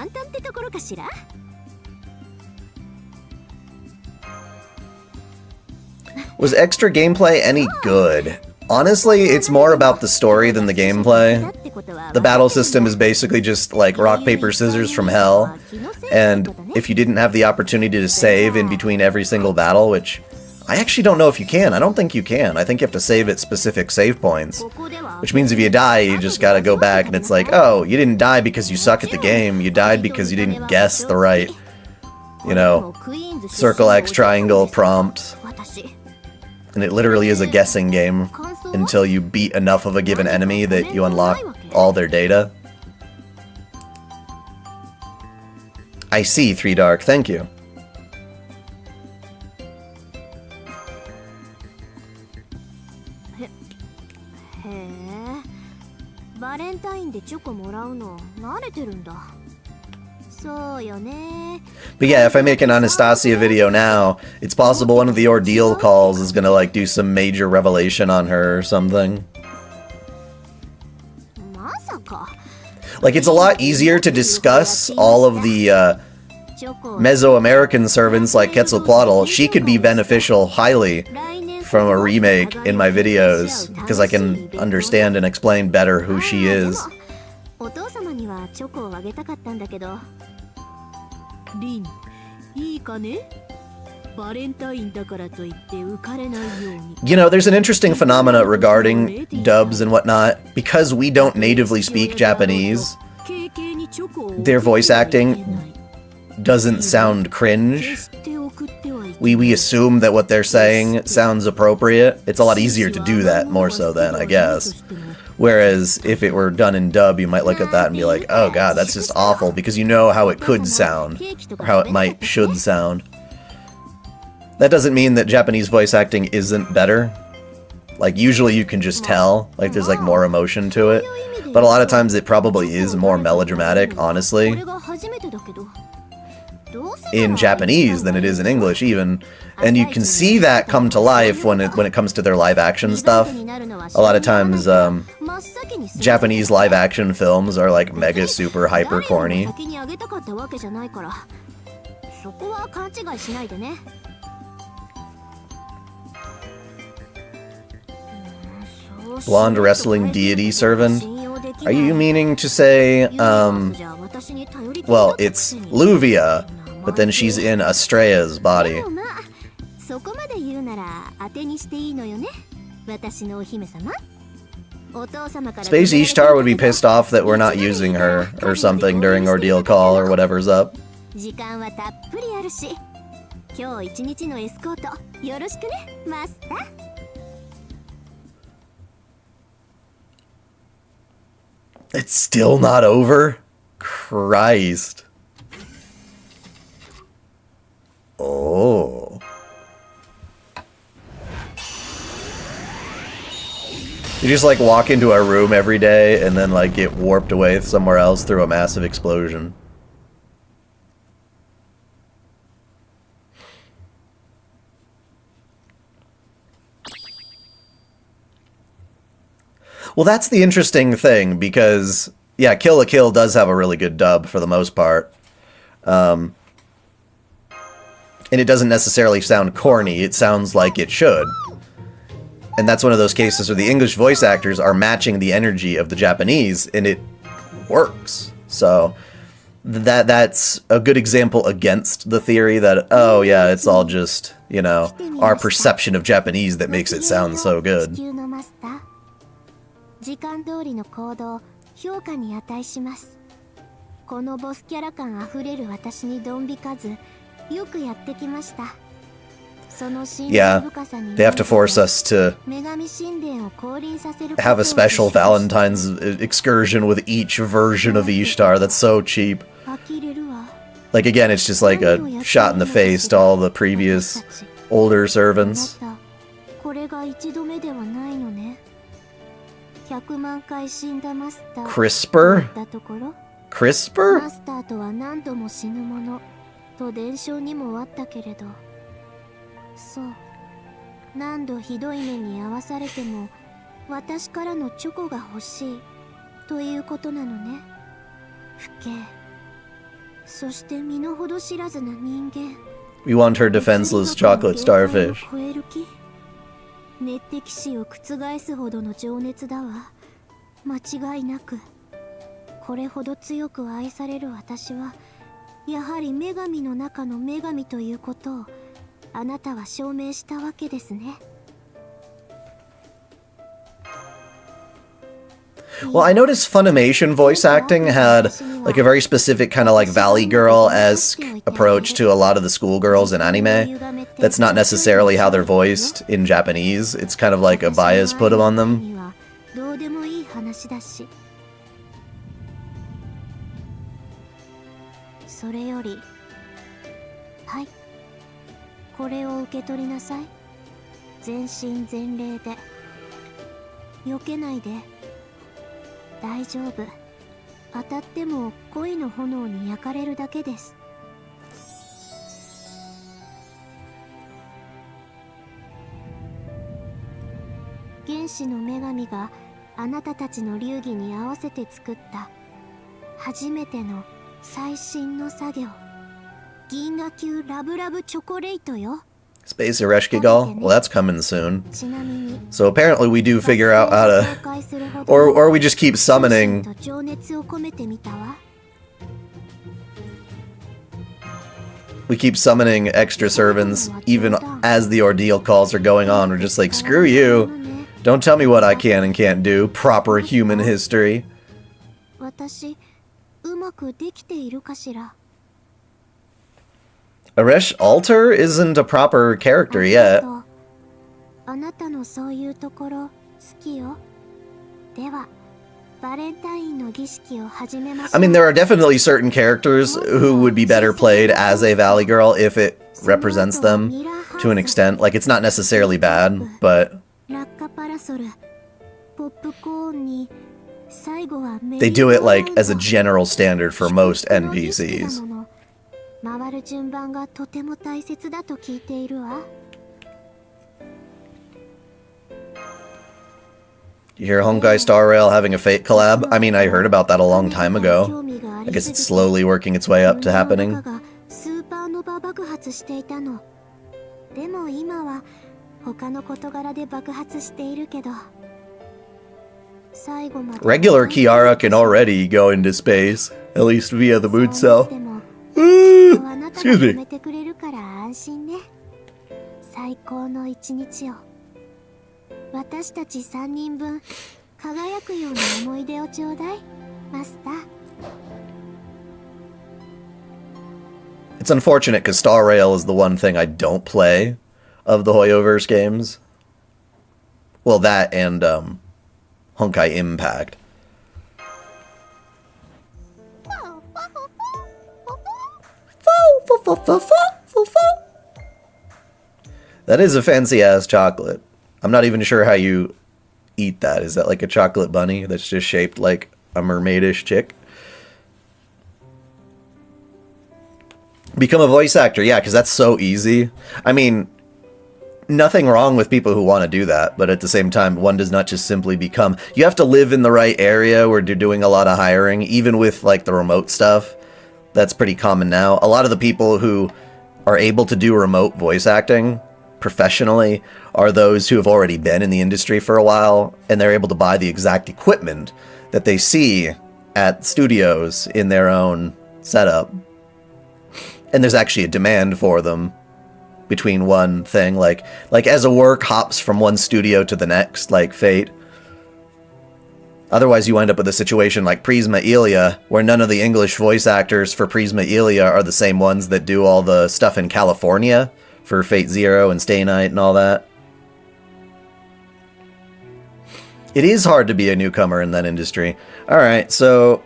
Was extra gameplay any good? Honestly, it's more about the story than the gameplay. The battle system is basically just like rock, paper, scissors from hell. And if you didn't have the opportunity to save in between every single battle, which I actually don't know if you can. I don't think you can. I think you have to save at specific save points. Which means if you die, you just gotta go back and it's like, oh, you didn't die because you suck at the game. You died because you didn't guess the right, you know, circle X triangle prompt. And it literally is a guessing game until you beat enough of a given enemy that you unlock all their data. I see, 3 Dark. Thank you. But yeah, if I make an Anastasia video now, it's possible one of the Ordeal calls is gonna like do some major revelation on her or something. Like, it's a lot easier to discuss all of the Mesoamerican servants like Quetzalcoatl. She could be beneficial highly from a remake in my videos, because I can understand and explain better who she is. You know, there's an interesting phenomena regarding dubs and whatnot. Because we don't natively speak Japanese, their voice acting doesn't sound cringe. We assume that what they're saying sounds appropriate. It's a lot easier to do that, more so then, I guess. Whereas, if it were done in dub, you might look at that and be like, oh god, that's just awful, because you know how it could sound, or how it should sound. That doesn't mean that Japanese voice acting isn't better. Like, usually you can just tell, like, there's, like, more emotion to it. But a lot of times it probably is more melodramatic, honestly, in Japanese than it is in English, even. And you can see that come to life when it comes to their live-action stuff. A lot of times, Japanese live-action films are, like, mega super hyper corny. Blonde wrestling deity servant? Are you meaning to say, well, it's Luvia, but then she's in Astrea's body. Space Ishtar would be pissed off that we're not using her, or something, during Ordeal Call, or whatever's up. It's still not over? Christ. Oh. You just like walk into a room every day and then like get warped away somewhere else through a massive explosion. Well, that's the interesting thing, because, yeah, Kill la Kill does have a really good dub for the most part. And it doesn't necessarily sound corny, it sounds like it should. And that's one of those cases where the English voice actors are matching the energy of the Japanese, and it works. So, that's a good example against the theory that, oh yeah, it's all just, you know, our perception of Japanese that makes it sound so good. 時間通りの行動、評価に値します。このボスキャラ感あふれる私にドン引かず、よくやってきました。Yeah, they have to force us to have a special Valentine's excursion with each version of Ishtar. That's so cheap. Like, again, it's just like a shot in the face to all the previous older servants. CRISPR? CRISPR? 何度ひどい目に遭わされても私からのチョコが欲しいということなのね。不敬、そして身の程知らずな人間。 We want her defenseless chocolate starfish. 熱敵視を覆すほどの情熱だわ。間違いなく。これほど強く愛される私はやはり女神の中の女神ということをあなたは証明したわけですね。 Well, I noticed Funimation voice acting had like a very specific kind of like Valley Girl-esque approach to a lot of the schoolgirls in anime. That's not necessarily how they're voiced in Japanese. It's kind of like a bias put on them. どうでもいい話だし。それより、はい、これを受け取りなさい。全身全霊で。避けないで。大丈夫。当たっても恋の炎に焼かれるだけです。原始の女神があなたたちの流儀に合わせて作った初めての最新の作業。銀河級ラブラブチョコレートよ。 Space Ereshkigal? Well, that's coming soon. So apparently we do figure out how to... Or we just keep summoning... We keep summoning extra servants even as the ordeal calls are going on. We're just like, screw you. Don't tell me what I can and can't do. Proper human history. Aresh Alter isn't a proper character yet. I mean, there are definitely certain characters who would be better played as a Valley Girl if it represents them to an extent. Like, it's not necessarily bad, but... They do it, like, as a general standard for most NPCs. You hear Honkai Star Rail having a Fate collab? I mean, I heard about that a long time ago. I guess it's slowly working its way up to happening. Regular Kiara can already go into space, at least via the moon cell. Excuse me. 私たち3人分輝くような思い出をちょうだい、マスター。 It's unfortunate because Star Rail is the one thing I don't play of the Hoyoverse games. Well, that and Honkai Impact. That is a fancy-ass chocolate. I'm not even sure how you eat that. Is that like a chocolate bunny that's just shaped like a mermaidish chick? Become a voice actor, yeah, because that's so easy. I mean, nothing wrong with people who want to do that, but at the same time, one does not just simply become... You have to live in the right area where you're doing a lot of hiring, even with like the remote stuff. That's pretty common now. A lot of the people who are able to do remote voice acting professionally are those who have already been in the industry for a while, and they're able to buy the exact equipment that they see at studios in their own setup. And there's actually a demand for them between one thing, like as a work hops from one studio to the next, like Fate. Otherwise, you wind up with a situation like Prisma Ilia, where none of the English voice actors for Prisma Ilia are the same ones that do all the stuff in California for Fate Zero and Stay Night and all that. It is hard to be a newcomer in that industry. Alright, so,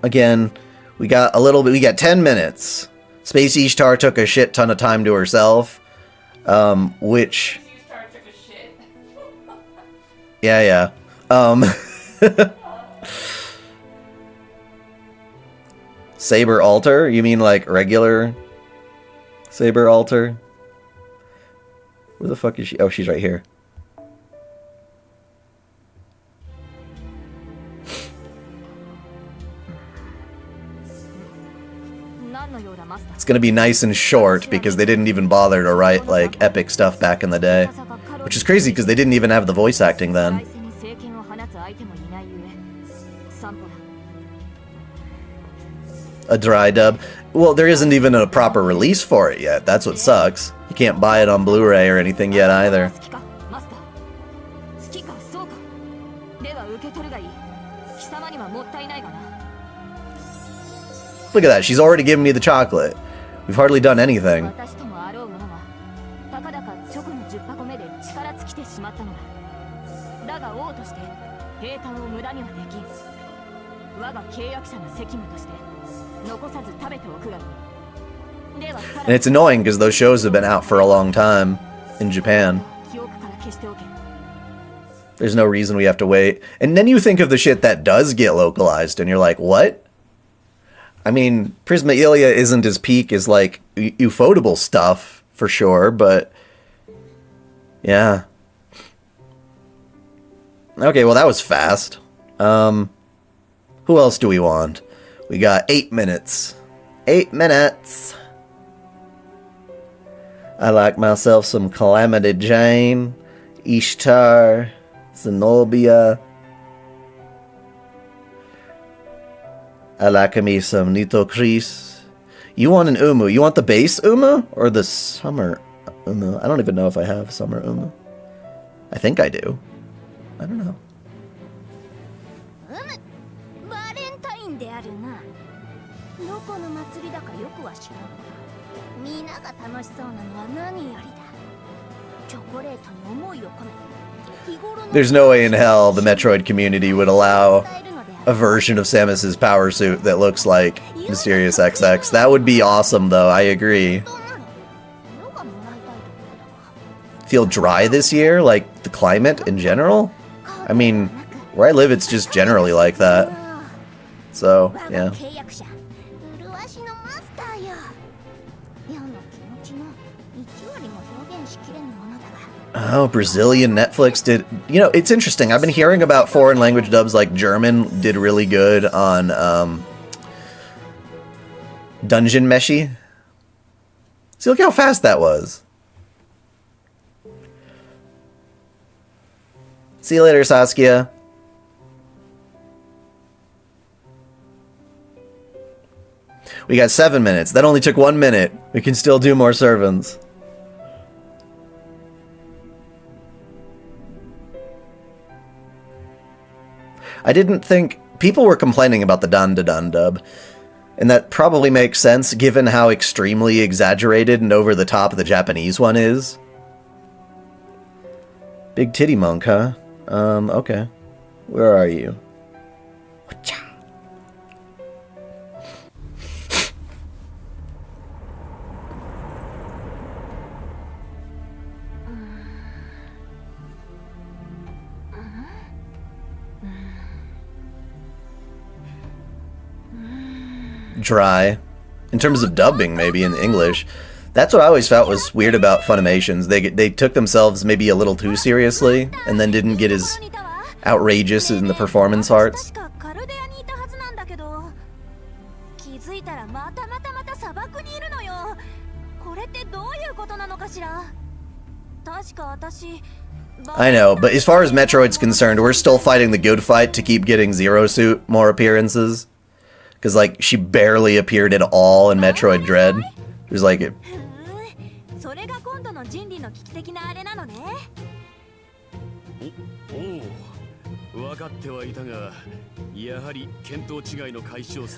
again, we got 10 minutes. Space Ishtar took a shit ton of time to herself, which... Ishtar took a shit. Yeah. Saber Altar? You mean like regular Saber Altar? Where the fuck is she? Oh, she's right here. It's gonna be nice and short because they didn't even bother to write like epic stuff back in the day. Which is crazy because they didn't even have the voice acting then. A dry dub. Well, there isn't even a proper release for it yet. That's what sucks. You can't buy it on Blu-ray or anything yet either. Look at that, she's already given me the chocolate. We've hardly done anything. And it's annoying because those shows have been out for a long time in Japan. There's no reason we have to wait. And then you think of the shit that does get localized and you're like, what? I mean, Prisma Ilia isn't as peak as like Ufotable stuff for sure, but yeah. Okay, well that was fast. Who else do we want? We got 8 minutes. 8 minutes. I like myself some Calamity Jane, Ishtar, Zenobia. I like me some Nito Chris. You want an Umu? You want the base Umu or the summer Umu? I don't even know if I have summer Umu. I think I do. I don't know. There's no way in hell the Metroid community would allow a version of Samus's power suit that looks like Mysterious XX. That would be awesome, though. I agree. Feel dry this year? Like the climate in general? I mean, where I live, it's just generally like that. So, yeah. Oh, Brazilian Netflix did... You know, it's interesting. I've been hearing about foreign language dubs like German did really good on Dungeon Meshi. See, look how fast that was. See you later, Saskia. We got 7 minutes. That only took 1 minute. We can still do more servants. I didn't think... People were complaining about the Dun-da-Dun dub. And that probably makes sense given how extremely exaggerated and over the top the Japanese one is. Big titty monk, huh? Okay. Where are you? Dry. In terms of dubbing, maybe, in English. That's what I always felt was weird about Funimations. They took themselves maybe a little too seriously, and then didn't get as outrageous in the performance parts. I know, but as far as Metroid's concerned, we're still fighting the good fight to keep getting Zero Suit more appearances. Because, like, she barely appeared at all in Metroid Dread. It was like...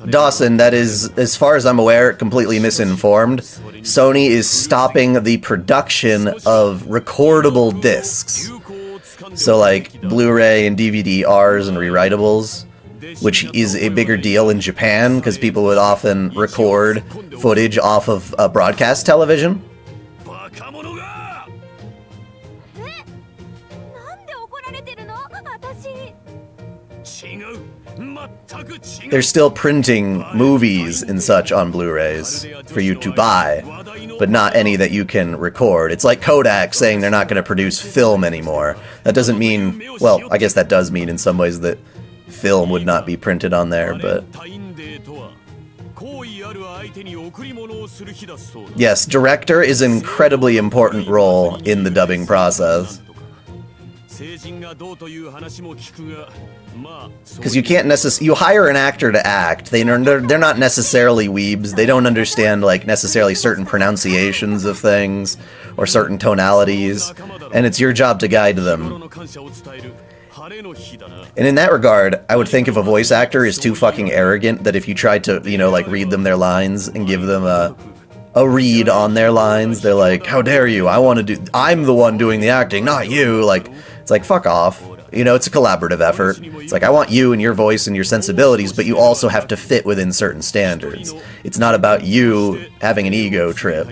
Dawson, that is, as far as I'm aware, completely misinformed. Sony is stopping the production of recordable discs. So, like, Blu-ray and DVD-Rs and rewritables. Which is a bigger deal in Japan, because people would often record footage off of broadcast television. They're still printing movies and such on Blu-rays for you to buy. but not any that you can record. It's like Kodak saying they're not going to produce film anymore. That doesn't mean, well, I guess that does mean in some ways that film would not be printed on there, but... Yes, director is an incredibly important role in the dubbing process. Because you can't necessarily, you hire an actor to act. They're not necessarily weebs. They don't understand like necessarily certain pronunciations of things or certain tonalities, and it's your job to guide them. And in that regard, I would think if a voice actor is too fucking arrogant that if you tried to, you know, like read them their lines and give them a read on their lines, they're like, how dare you? I'm the one doing the acting, not you. Like, it's like, fuck off. You know, it's a collaborative effort. It's like, I want you and your voice and your sensibilities, but you also have to fit within certain standards. It's not about you having an ego trip.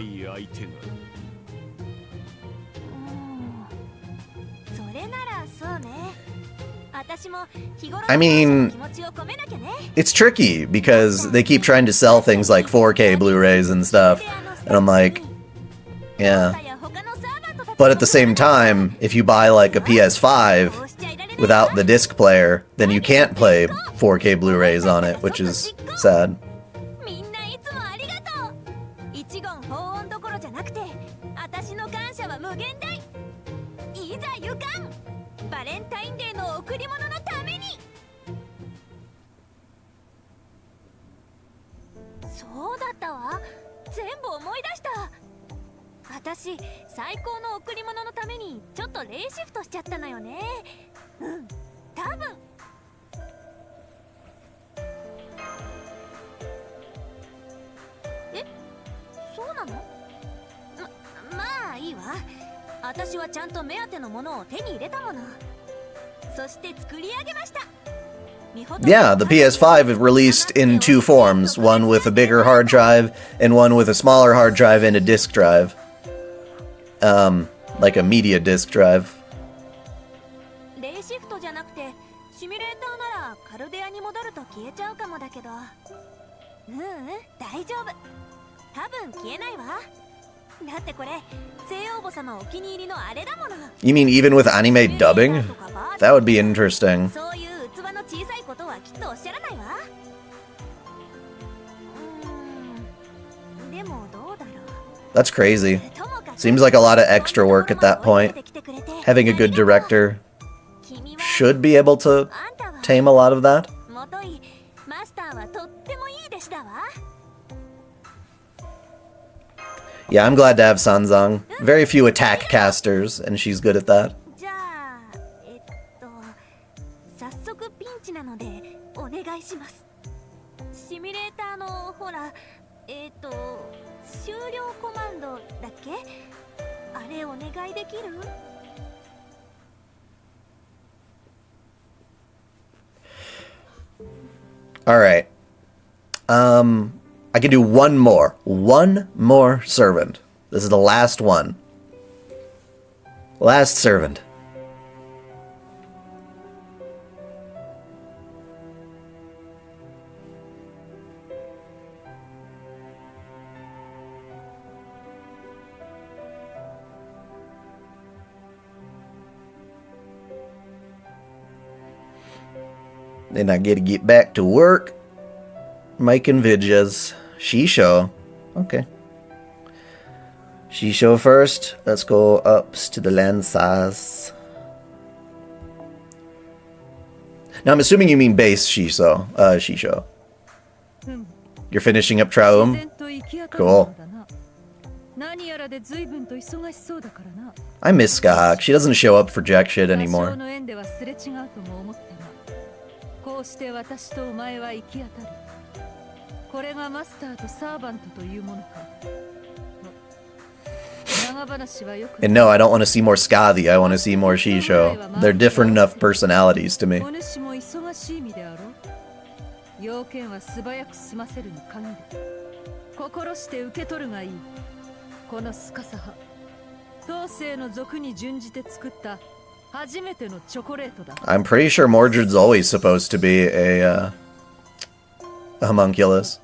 I mean, it's tricky because they keep trying to sell things like 4K Blu-rays and stuff, and I'm like, yeah. But at the same time, if you buy like a PS5 without the disc player, then you can't play 4K Blu-rays on it, which is sad. Yeah, the PS5 released in two forms, one with a bigger hard drive and one with a smaller hard drive and a disc drive. Like a media disc drive. You mean even with anime dubbing? That would be interesting. That's crazy. Seems like a lot of extra work at that point. Having a good director should be able to tame a lot of that. Yeah, I'm glad to have Sanzang. Very few attack casters, and she's good at that. Alright. I can do one more. One more servant. This is the last one. Last servant. Then I get to get back to work. Making vidjas. Shisho. Okay. Shisho first. Let's go up to the land size. Now I'm assuming you mean base Shisho. Shisho. You're finishing up Traum? Cool. I miss Skahak. She doesn't show up for jack shit anymore. And no, I don't want to see more Skadi, I want to see more Shisho. They're different enough personalities to me. I'm pretty sure Mordred's always supposed to be a homunculus.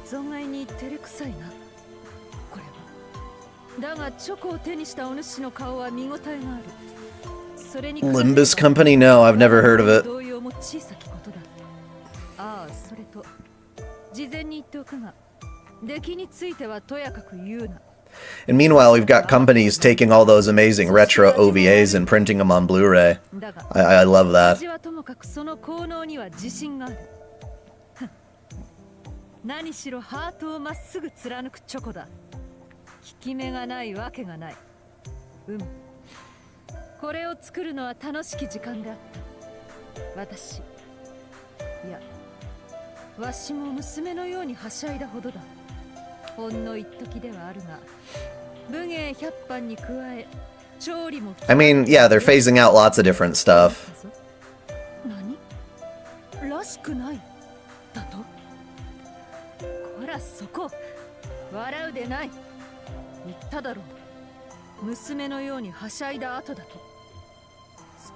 存外に照れくさいな。これは。だがチョコを手にしたお主の顔は見応えがある。それに Limbus Company? No, I've never heard of it. 同様も小さきことだ。ああ、それと事前に言っておくが、出来についてはとやかく言うな。And meanwhile, we've got companies taking all those amazing retro OVAs and printing them on Blu-ray. I love that. 何しろハートをまっすぐ貫くチョコだ。効き目がないわけがない。これを作るのは楽しき時間であった。私、いや、わしも娘のようにはしゃいだほどだ。ほんの一時ではあるが、武芸100般に加え、調理も。I mean, yeah, they're phasing out lots of different stuff. 何？らしくないだと？こらそこ、笑うでない。言っただろう。娘のようにはしゃいだ後だと。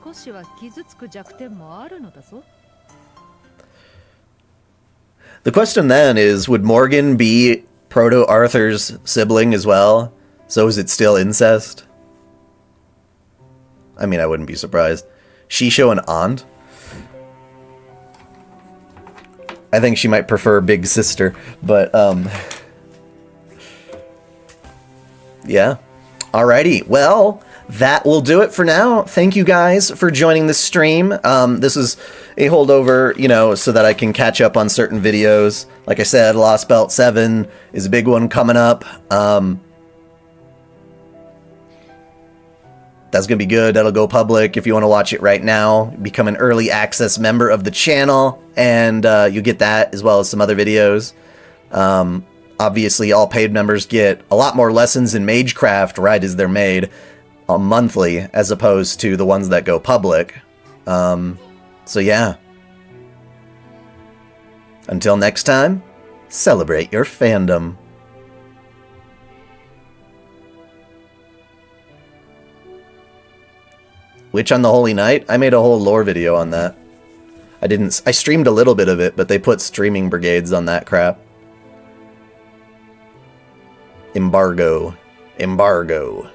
少しは傷つく弱点もあるのだぞ。The question then is, would Morgan be Proto Arthur's sibling as well? So is it still incest? I mean, I wouldn't be surprised. Shisho and aunt? I think she might prefer big sister, but yeah. Alrighty, well, that will do it for now. Thank you guys for joining the stream. This is a holdover, you know, so that I can catch up on certain videos. Like I said, Lost Belt 7 is a big one coming up. That's going to be good. That'll go public if you want to watch it right now. Become an early access member of the channel, and you get that as well as some other videos. Obviously, all paid members get a lot more lessons in Magecraft right as they're made monthly, as opposed to the ones that go public. So yeah. Until next time, celebrate your fandom. Witch on the Holy Night? I made a whole lore video on that. I streamed a little bit of it, but they put streaming brigades on that crap. Embargo. Embargo.